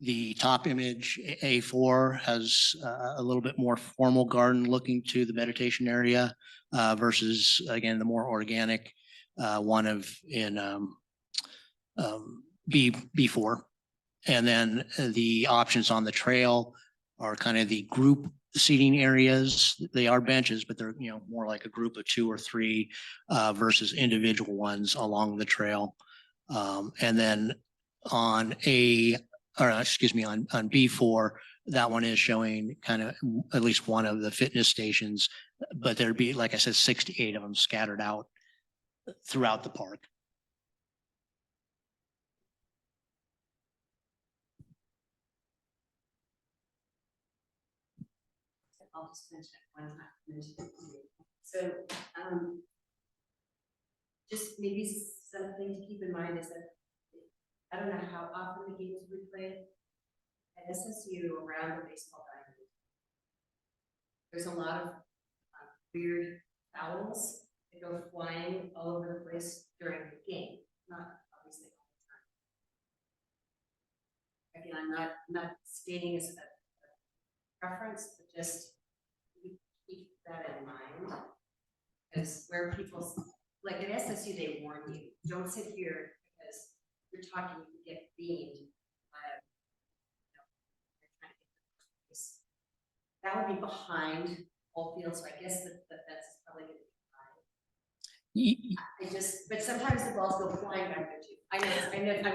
S1: The top image, A4, has a little bit more formal garden looking to the meditation area versus, again, the more organic one in B4. And then the options on the trail are kind of the group seating areas. They are benches, but they're, more like a group of 2 or 3 versus individual ones along the trail. And then on on B4, that one is showing kind of at least one of the fitness stations, but there'd be, like I said, 6 to 8 of them scattered out throughout the park.
S3: I'll just mention it one time. So, just maybe something to keep in mind is that I don't know how often the games we play at SSU around the baseball diamond. There's a lot of weird fouls that go flying all over the place during the game, not obviously all the time. Again, I'm not stating as a preference, but just keep that in mind. Because where people, like at SSU, they warn you, don't sit here because you're talking, you can get beamed by that would be behind all fields, so I guess that's probably gonna be high. But sometimes the balls go flying back there too. I know,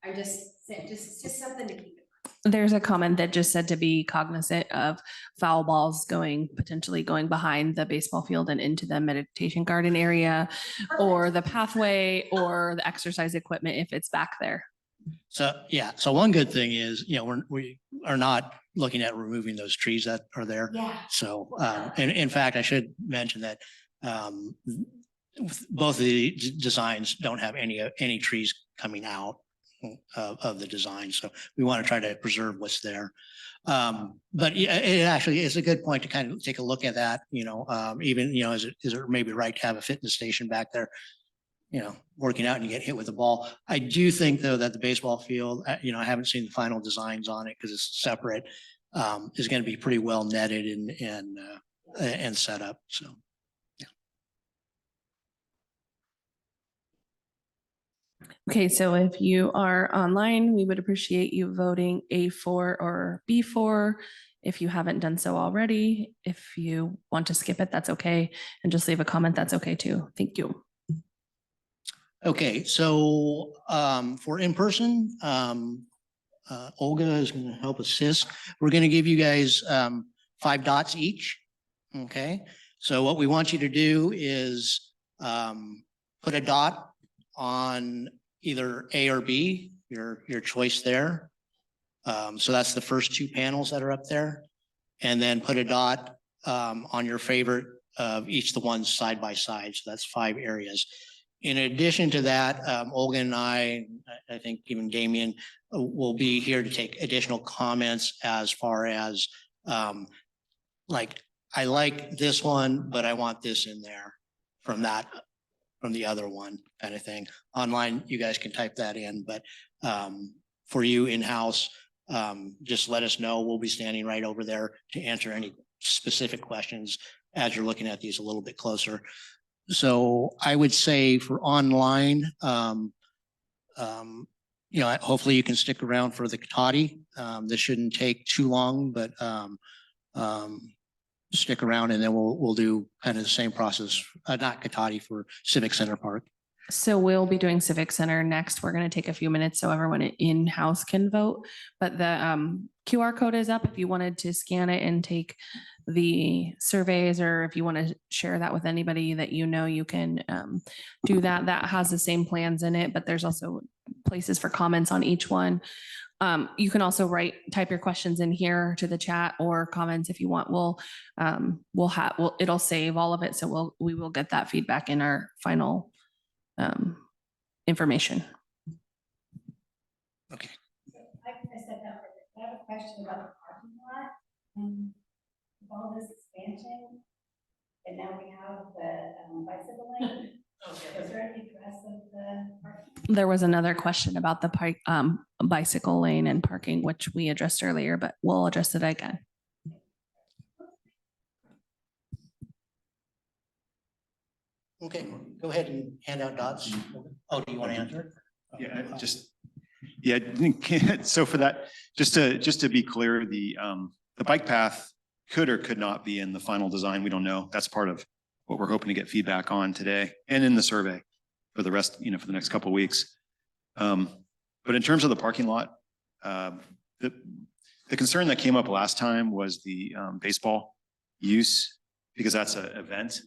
S3: I'm just saying, just something to keep in mind.
S2: There's a comment that just said to be cognizant of foul balls potentially going behind the baseball field and into the meditation garden area, or the pathway, or the exercise equipment if it's back there.
S1: So, yeah. So one good thing is, we are not looking at removing those trees that are there.
S3: Yeah.
S1: So, and in fact, I should mention that both of the designs don't have any trees coming out of the design. So we want to try to preserve what's there. But yeah, it actually is a good point to kind of take a look at that, even, is it maybe right to have a fitness station back there, working out and you get hit with a ball. I do think though that the baseball field, I haven't seen the final designs on it because it's separate, is going to be pretty well netted and set up. So.
S2: Okay, so if you are online, we would appreciate you voting A4 or B4 if you haven't done so already. If you want to skip it, that's okay. And just leave a comment, that's okay too. Thank you.
S1: Okay, so for in-person, Olga is going to help assist. We're going to give you guys 5 dots each. Okay, so what we want you to do is put a dot on either A or B, your choice there. So that's the first 2 panels that are up there. And then put a dot on your favorite of each of the ones side by side. So that's 5 areas. In addition to that, Olga and I think even Damien will be here to take additional comments as far as like, I like this one, but I want this in there from the other one kind of thing. Online, you guys can type that in, but for you in-house, just let us know. We'll be standing right over there to answer any specific questions as you're looking at these a little bit closer. So I would say for online, hopefully you can stick around for the Katati. This shouldn't take too long, but stick around and then we'll do kind of the same process, not Katati, for Civic Center Park.
S2: So we'll be doing Civic Center next. We're going to take a few minutes so everyone in-house can vote. But the QR code is up if you wanted to scan it and take the surveys, or if you want to share that with anybody that you know, you can do that. That has the same plans in it, but there's also places for comments on each one. You can also type your questions in here to the chat or comments if you want. It'll save all of it. So we will get that feedback in our final information.
S1: Okay.
S3: I have a question about the parking lot. With all this expansion, and now we have the bicycle lane. Is there any address of the parking?
S2: There was another question about the bicycle lane and parking, which we addressed earlier, but we'll address it again.
S1: Okay, go ahead and hand out dots. Oh, do you want to answer?
S7: So for that, just to be clear, the bike path could or could not be in the final design. We don't know. That's part of what we're hoping to get feedback on today and in the survey for the rest, for the next couple of weeks. But in terms of the parking lot, the concern that came up last time was the baseball use, because that's an event.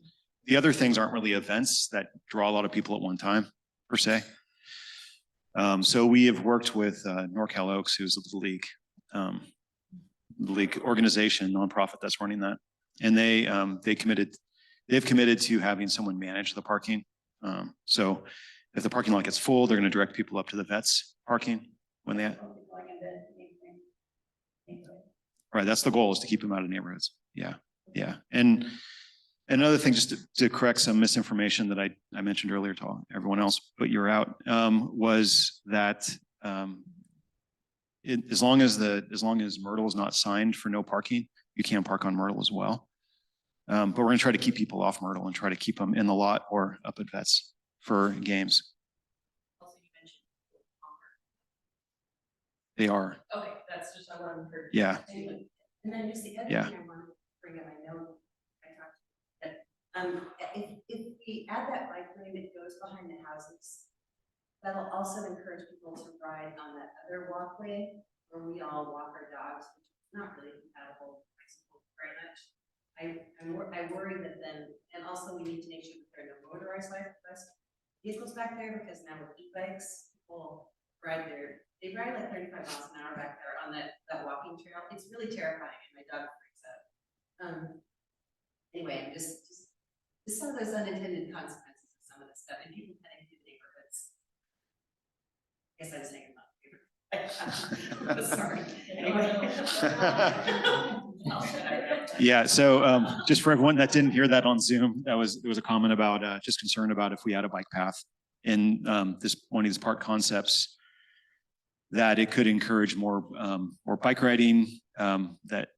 S7: The other things aren't really events that draw a lot of people at one time, per se. So we have worked with NorCal Oaks, who's the league organization, nonprofit that's running that, and they've committed to having someone manage the parking. So if the parking lot gets full, they're going to direct people up to the vets parking when they. Right, that's the goal, is to keep them out of neighborhoods. Yeah. And another thing, just to correct some misinformation that I mentioned earlier to everyone else, but you're out, was that as long as Myrtle is not signed for no parking, you can park on Myrtle as well. But we're going to try to keep people off Myrtle and try to keep them in the lot or up at vets for games.
S3: Also, you mentioned
S7: They are.
S3: okay, that's just I want to hear.
S7: Yeah.
S3: And then just the other
S7: Yeah.
S3: thing I want to bring up, I know I talked that if we add that bike lane that goes behind the houses, that'll also encourage people to ride on that other walkway where we all walk our dogs, which is not really compatible with bicycles very much. I worry that then, and also we need to make sure that there are no motorized vehicles back there, because now with e-bikes, people they ride like 35 miles an hour back there on that walking trail. It's really terrifying, and my dog freaks out. Anyway, just some of those unintended consequences of some of this stuff, and people heading through neighborhoods. I guess I was saying about sorry. Anyway. I'll shut up.
S7: Yeah, so just for everyone that didn't hear that on Zoom, there was a comment about just concern about if we had a bike path in one of these park concepts, that it could encourage more bike riding, that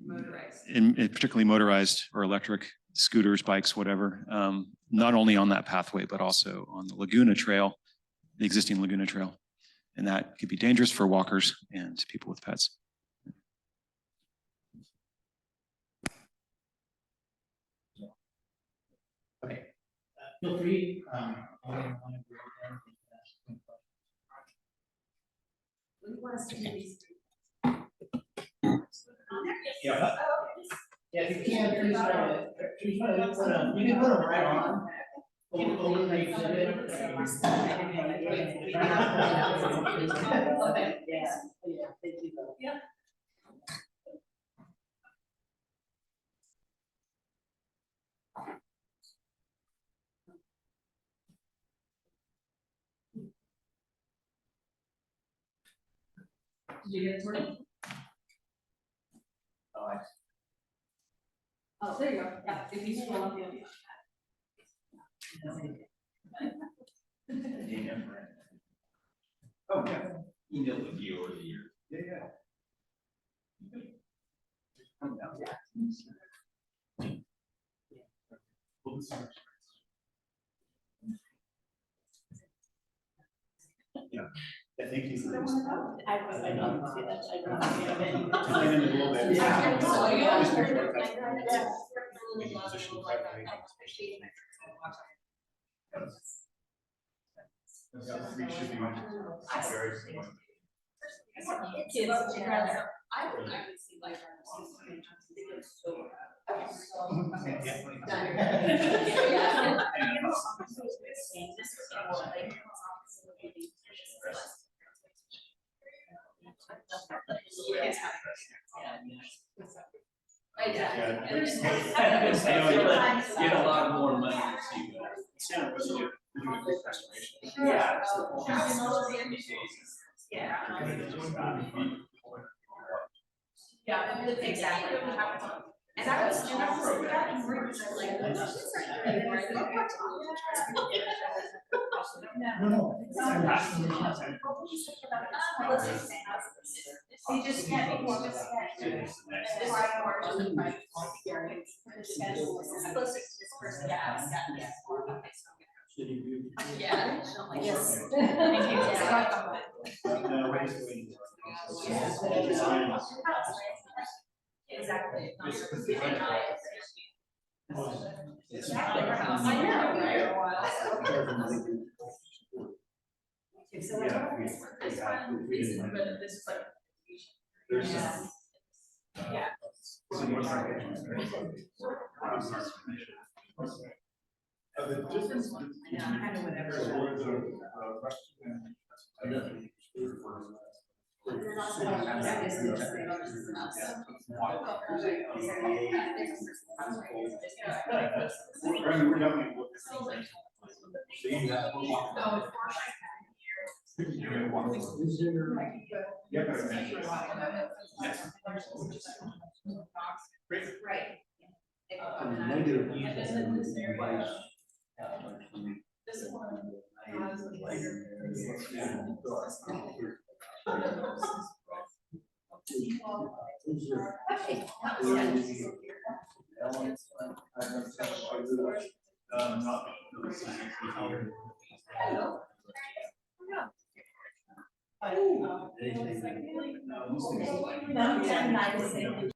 S3: Motorized.
S7: particularly motorized or electric scooters, bikes, whatever, not only on that pathway, but also on the Laguna Trail, the existing Laguna Trail. And that could be dangerous for walkers and people with pets.
S1: Okay. Feel free.
S3: We want to see these.
S1: Yeah. Yeah, if you can, please try to put them, you can put them right on. Over the exhibit. Yeah.
S3: Oh, there you go. Yeah, if you scroll up, you'll.
S4: Oh, yeah.
S10: Emailed with you over the years.
S4: Yeah, yeah. Yeah, I think he's.
S3: I don't see that. I don't see it.
S4: Explain it a little bit.
S3: Yeah.
S4: Just make sure that's- We should be very similar.
S3: I would see like.
S10: Get a lot more money to you.
S3: Yeah. Yeah, exactly. And I was, and I was like, that and worried, because I was like, well, this isn't really more. You just can't be more of a sketch. That's why I work on the private experience. The sketch was supposed to this person, yeah, yeah. Yeah. Yes. Thank you. Exactly. Exactly. I know, right? So this one, this is like. Yeah. Yeah.
S4: The difference.
S3: I know, kind of whatever.
S4: We're definitely looking. See that? Yeah, but eventually.
S3: Right.
S10: Negative.
S3: This one has not.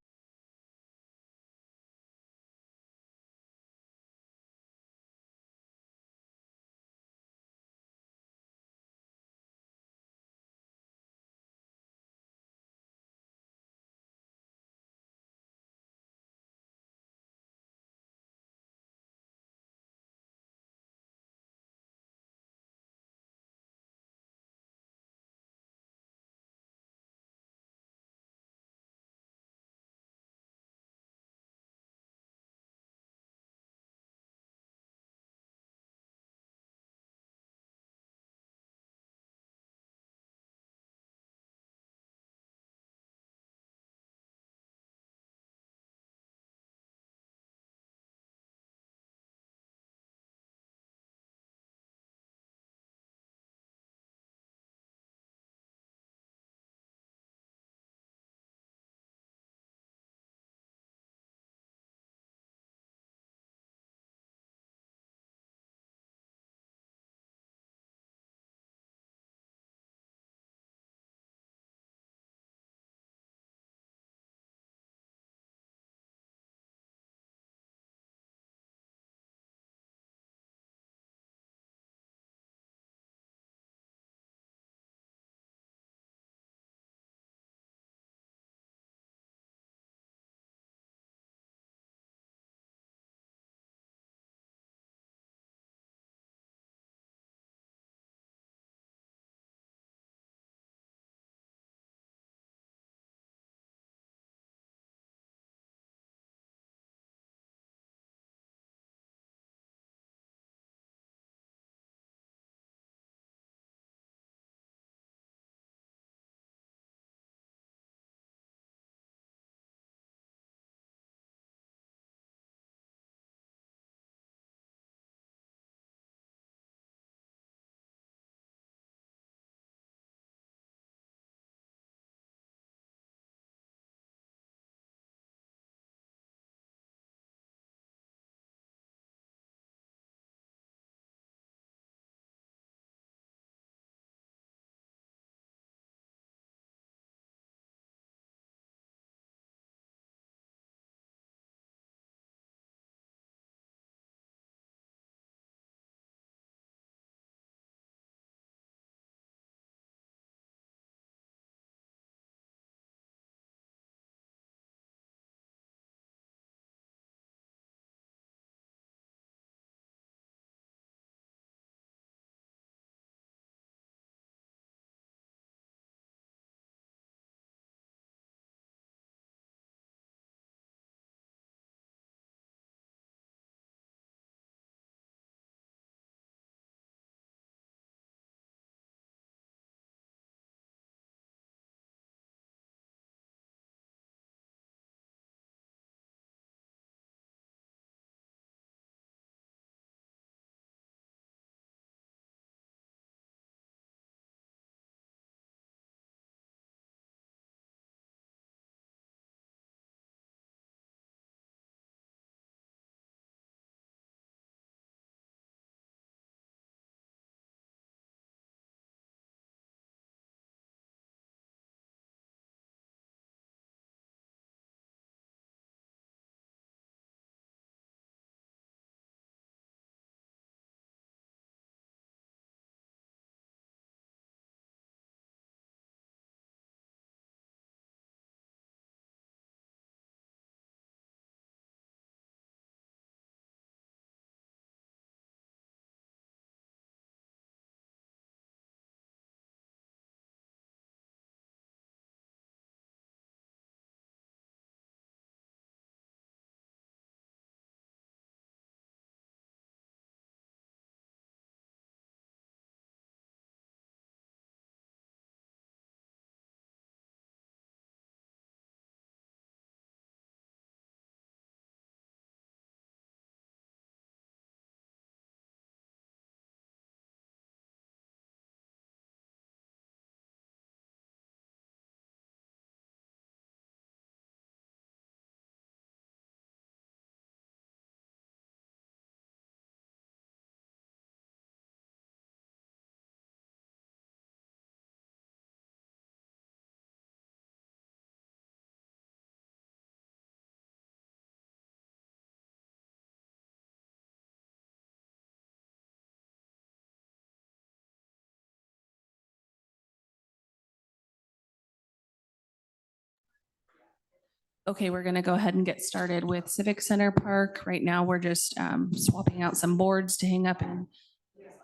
S2: Okay, we're gonna go ahead and get started with Civic Center Park. Right now, we're just swapping out some boards to hang up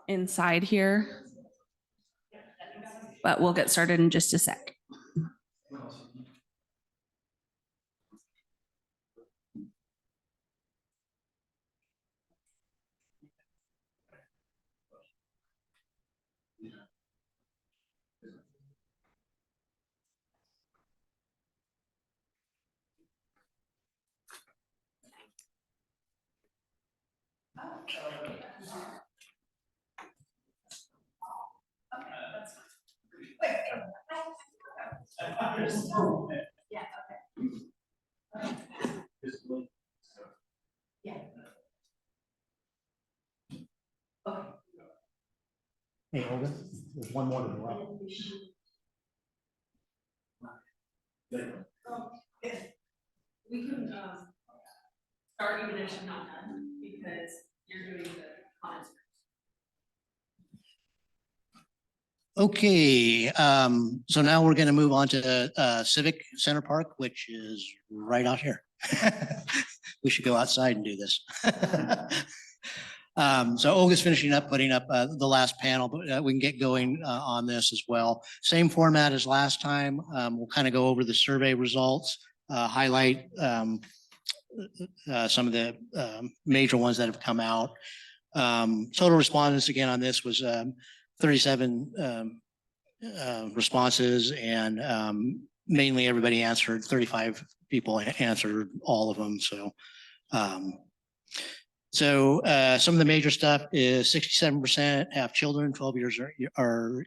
S2: inside here. But we'll get started in just a sec.
S3: Yeah, yeah. Okay.
S1: Hey, Olga, there's one more to go out.
S2: We can start even if she's not done, because you're doing the comments.
S1: Okay, so now we're going to move on to Civic Center Park, which is right out here. We should go outside and do this. So Olga's finishing up, putting up the last panel, but we can get going on this as well. Same format as last time. We'll kind of go over the survey results, highlight some of the major ones that have come out. Total respondents again on this was 37 responses, and mainly everybody answered. 35 people answered all of them. So some of the major stuff is 67% have children 12 years or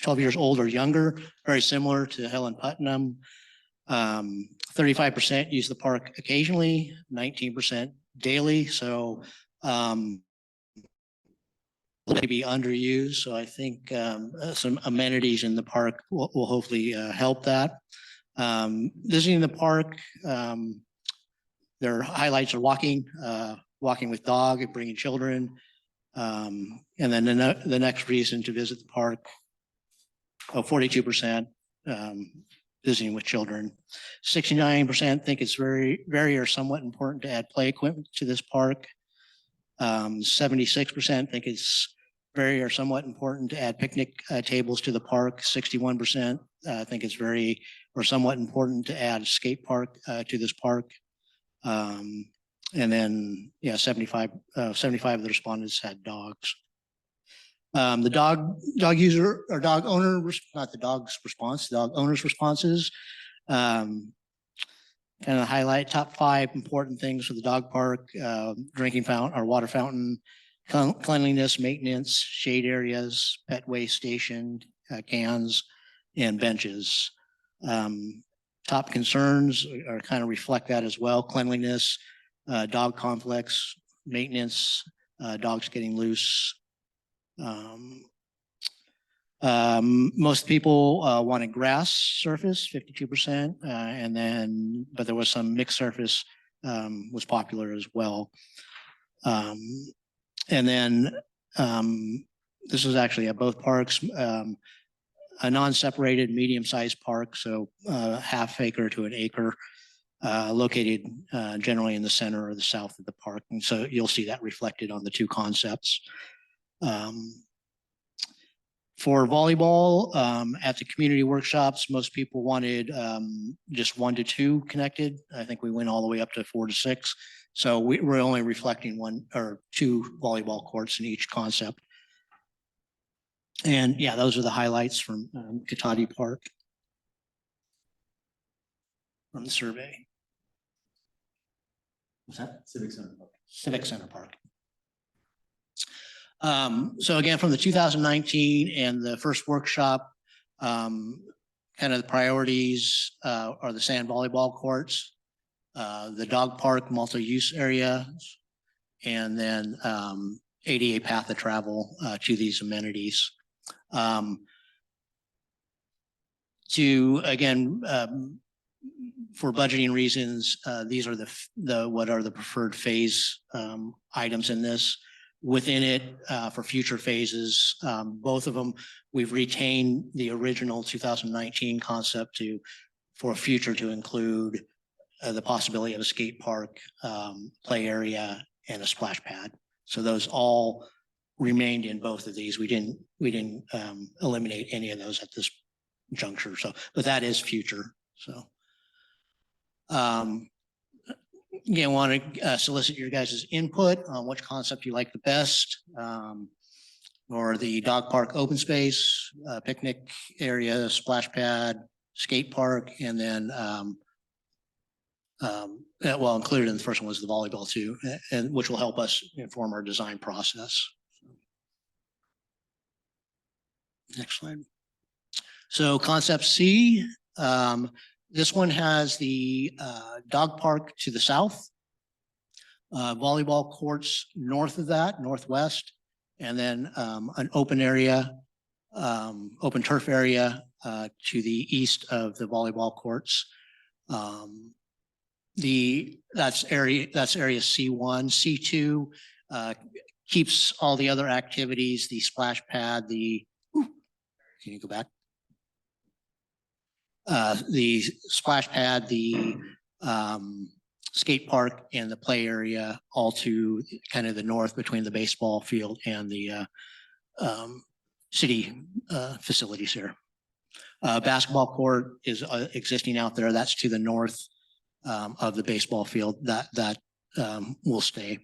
S1: 12 years old or younger, very similar to Helen Putnam. 35% use the park occasionally, 19% daily. So maybe underused. So I think some amenities in the park will hopefully help that. Visiting the park, their highlights are walking with dog and bringing children. And then the next reason to visit the park, 42% visiting with children. 69% think it's very or somewhat important to add play equipment to this park. 76% think it's very or somewhat important to add picnic tables to the park. 61% think it's very or somewhat important to add a skate park to this park. And then, yeah, 75 of the respondents had dogs. The dog user or dog owner, not the dog's response, the dog owner's responses. Kind of highlight top 5 important things for the dog park: drinking fountain or water fountain, cleanliness, maintenance, shade areas, pet waste station, cans, and benches. Top concerns are kind of reflect that as well: cleanliness, dog conflicts, maintenance, dogs getting loose. Most people wanted grass surface, 52%, and then, but there was some mixed surface was popular as well. And then this was actually at both parks, a non-separated medium-sized park, so half acre to an acre, located generally in the center or the south of the park. And so you'll see that reflected on the two concepts. For volleyball, at the community workshops, most people wanted just 1 to 2 connected. I think we went all the way up to 4 to 6. So we're only reflecting 1 or 2 volleyball courts in each concept. And yeah, those are the highlights from Katati Park from the survey. What's that?
S10: Civic Center Park.
S1: Civic Center Park. So again, from the 2019 and the first workshop, kind of the priorities are the sand volleyball courts, the dog park multi-use area, and then ADA path of travel to these amenities. To again, for budgeting reasons, these are the what are the preferred phase items in this. Within it, for future phases, both of them, we've retained the original 2019 concept for future to include the possibility of a skate park, play area, and a splash pad. So those all remained in both of these. We didn't eliminate any of those at this juncture. So, but that is future. So, again, want to solicit your guys' input on which concept you like the best, or the dog park open space, picnic area, splash pad, skate park, and then well, included in the first one was the volleyball too, and which will help us inform our design process. Next slide. So concept C, this one has the dog park to the south, volleyball courts north of that, northwest, and then an open area, open turf area to the east of the volleyball courts. That's area C1, C2 keeps all the other activities, the splash pad, can you go back? The splash pad, the skate park, and the play area, all to kind of the north between the baseball field and the city facilities here. Basketball court is existing out there. That's to the north of the baseball field. That will stay.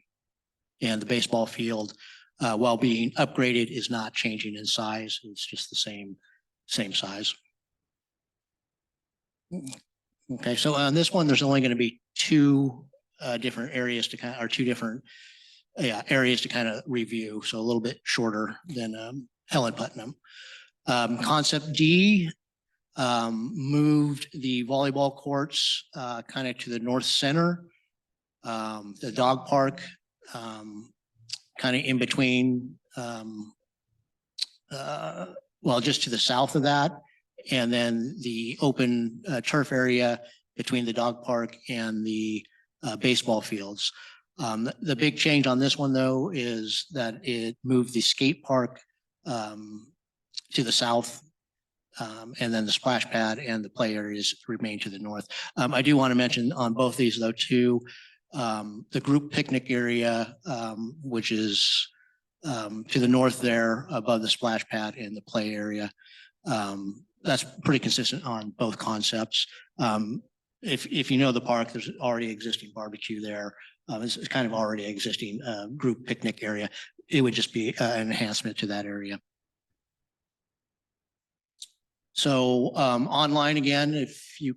S1: And the baseball field, while being upgraded, is not changing in size. It's just the same size. Okay, so on this one, there's only going to be two different areas to kind of, or two different areas to kind of review. So a little bit shorter than Helen Putnam. Concept D moved the volleyball courts kind of to the north center. The dog park kind of in between, well, just to the south of that. And then the open turf area between the dog park and the baseball fields. The big change on this one, though, is that it moved the skate park to the south, and then the splash pad and the play areas remain to the north. I do want to mention on both these, though, too, the group picnic area, which is to the north there above the splash pad and the play area. That's pretty consistent on both concepts. If you know the park, there's already existing barbecue there. It's kind of already existing group picnic area. It would just be an enhancement to that area. So online again, if you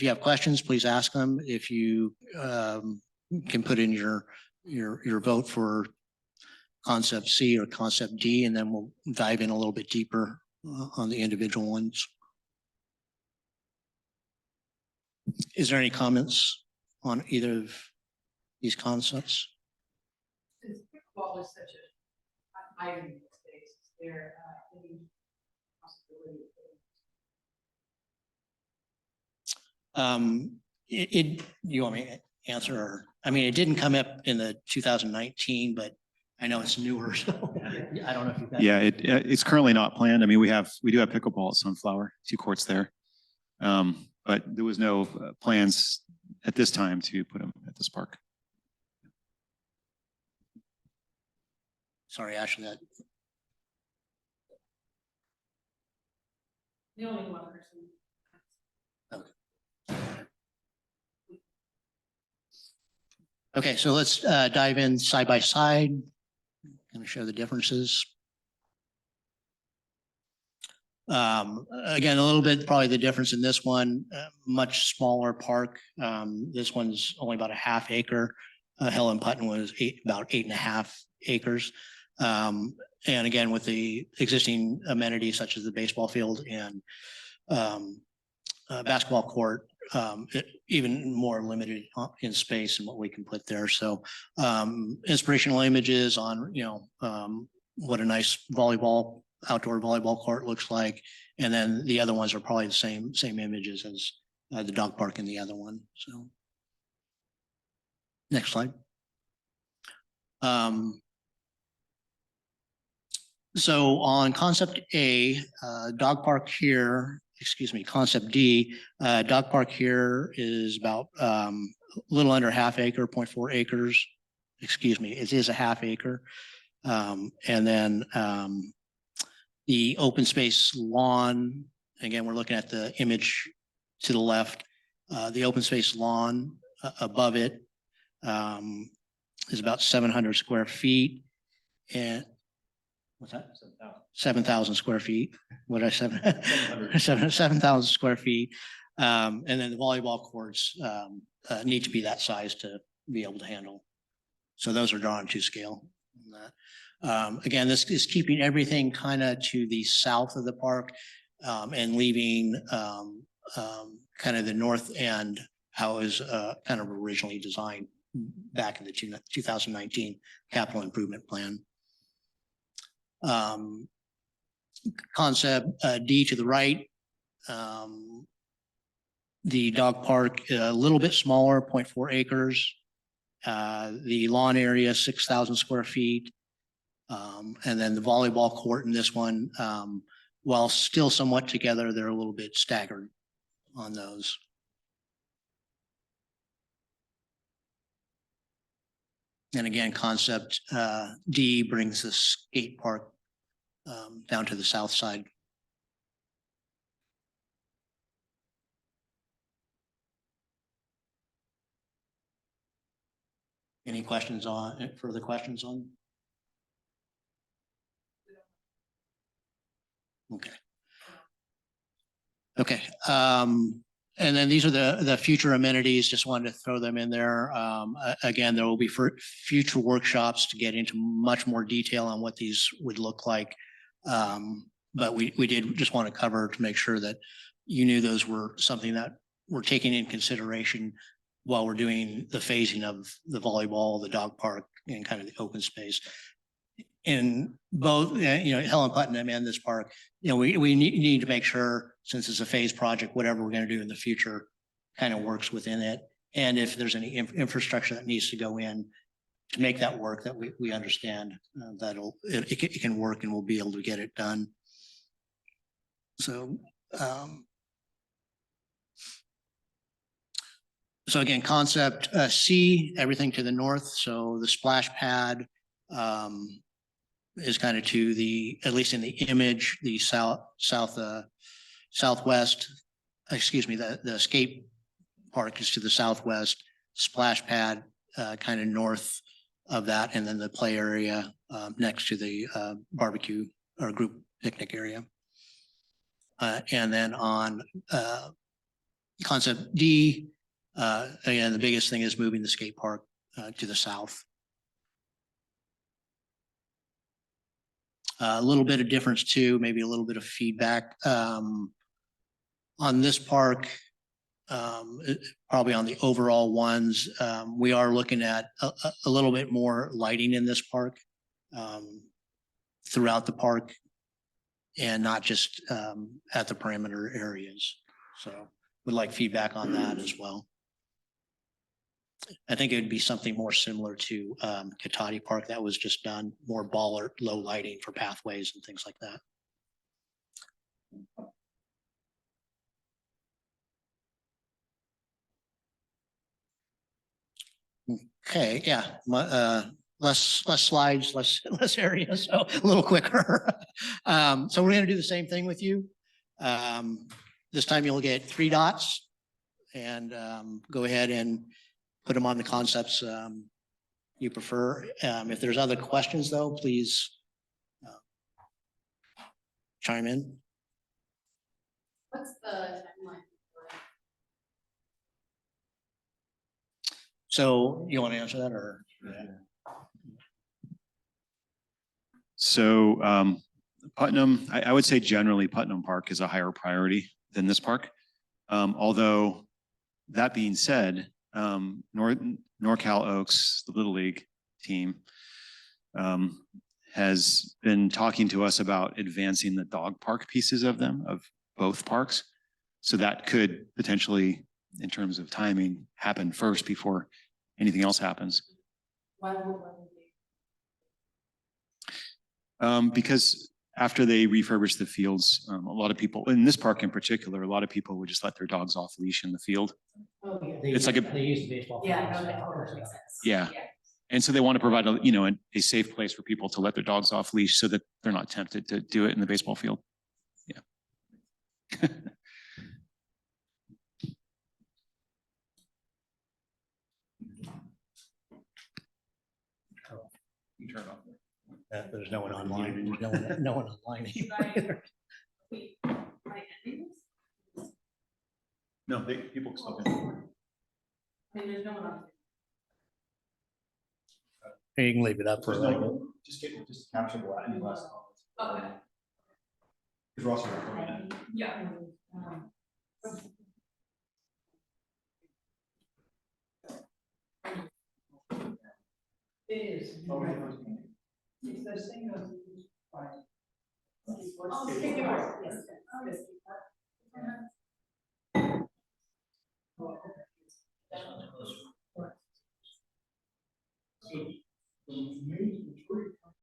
S1: have questions, please ask them. If you can put in your vote for concept C or concept D, and then we'll dive in a little bit deeper on the individual ones. Is there any comments on either of these concepts?
S9: Since pickleball is such an item in this space, is there any possibility of
S1: You want me to answer, or I mean, it didn't come up in the 2019, but I know it's newer, so I don't know if you've got.
S7: Yeah, it's currently not planned. I mean, we do have pickleball at Sunflower, 2 courts there. But there was no plans at this time to put them at this park.
S1: Sorry, Ashley, that.
S2: The only one person.
S1: Okay, so let's dive in side by side. Going to show the differences. Again, a little bit probably the difference in this one, much smaller park. This one's only about a ½ acre. Helen Putnam was about 8.5 acres. And again, with the existing amenities such as the baseball field and basketball court, even more limited in space and what we can put there. So inspirational images on, what a nice outdoor volleyball court looks like. And then the other ones are probably the same images as the dog park in the other one. So next slide. So on concept A, dog park here concept D, dog park here is about, a little under half acre, 0.4 acres. Excuse me, it is a half acre. And then, the open space lawn, again, we're looking at the image to the left. The open space lawn above it is about 700 square feet. And what's that? 7,000 square feet. What did I say? 7,000 square feet. And then the volleyball courts need to be that size to be able to handle. So those are drawn to scale. Again, this is keeping everything kind of to the south of the park and leaving kind of the north end how it was kind of originally designed back in the 2019 capital improvement plan. Concept D to the right, the dog park a little bit smaller, 0.4 acres. The lawn area, 6,000 square feet. And then the volleyball court in this one, while still somewhat together, they're a little bit staggered on those. And again, concept D brings the skate park down to the south side. Any questions on, further questions on? Okay. Okay. And then these are the future amenities. Just wanted to throw them in there. Again, there will be future workshops to get into much more detail on what these would look like. But we did just want to cover to make sure that you knew those were something that we're taking in consideration while we're doing the phasing of the volleyball, the dog park, and kind of the open space. In both, Helen Putnam and this park, we need to make sure, since it's a phase project, whatever we're going to do in the future kind of works within it. And if there's any infrastructure that needs to go in to make that work, that we understand that it can work and we'll be able to get it done. So, so again, concept C, everything to the north. So the splash pad is kind of to the, at least in the image, the southwest, excuse me, the skate park is to the southwest, splash pad kind of north of that, and then the play area next to the barbecue or group picnic area. And then on concept D, again, the biggest thing is moving the skate park to the south. A little bit of difference too, maybe a little bit of feedback on this park. Probably on the overall ones, we are looking at a little bit more lighting in this park throughout the park and not just at the perimeter areas. So would like feedback on that as well. I think it would be something more similar to Katati Park that was just done, more baller, low lighting for pathways and things like that. Okay, yeah, less slides, less area, so a little quicker. So we're gonna do the same thing with you. This time you'll get 3 dots and go ahead and put them on the concepts you prefer. If there's other questions though, please chime in.
S3: What's the timeline?
S1: So you want to answer that or?
S7: So Putnam, I would say generally Putnam Park is a higher priority than this park. Although that being said, NorCal Oaks, the Little League team, has been talking to us about advancing the dog park pieces of them, of both parks. So that could potentially, in terms of timing, happen first before anything else happens.
S3: Why would
S7: Because after they refurbish the fields, a lot of people, in this park in particular, a lot of people would just let their dogs off leash in the field.
S9: Oh, yeah.
S7: It's like a-
S11: They use the baseball.
S3: Yeah,
S11: field
S3: no,
S11: as
S3: that
S11: well.
S3: totally makes sense.
S7: Yeah. And so they want to provide a safe place for people to let their dogs off leash so that they're not tempted to do it in the baseball field. Yeah. You turn it off.
S11: There's no one online. There's no one online either.
S7: No, people still can.
S3: There's no one on.
S11: You can leave it up for a little bit.
S7: Just capture any last comments.
S3: Okay.
S7: Because we're also recording it.
S3: Yeah.
S9: It is. It's the same as.
S3: Oh, take it. Yes.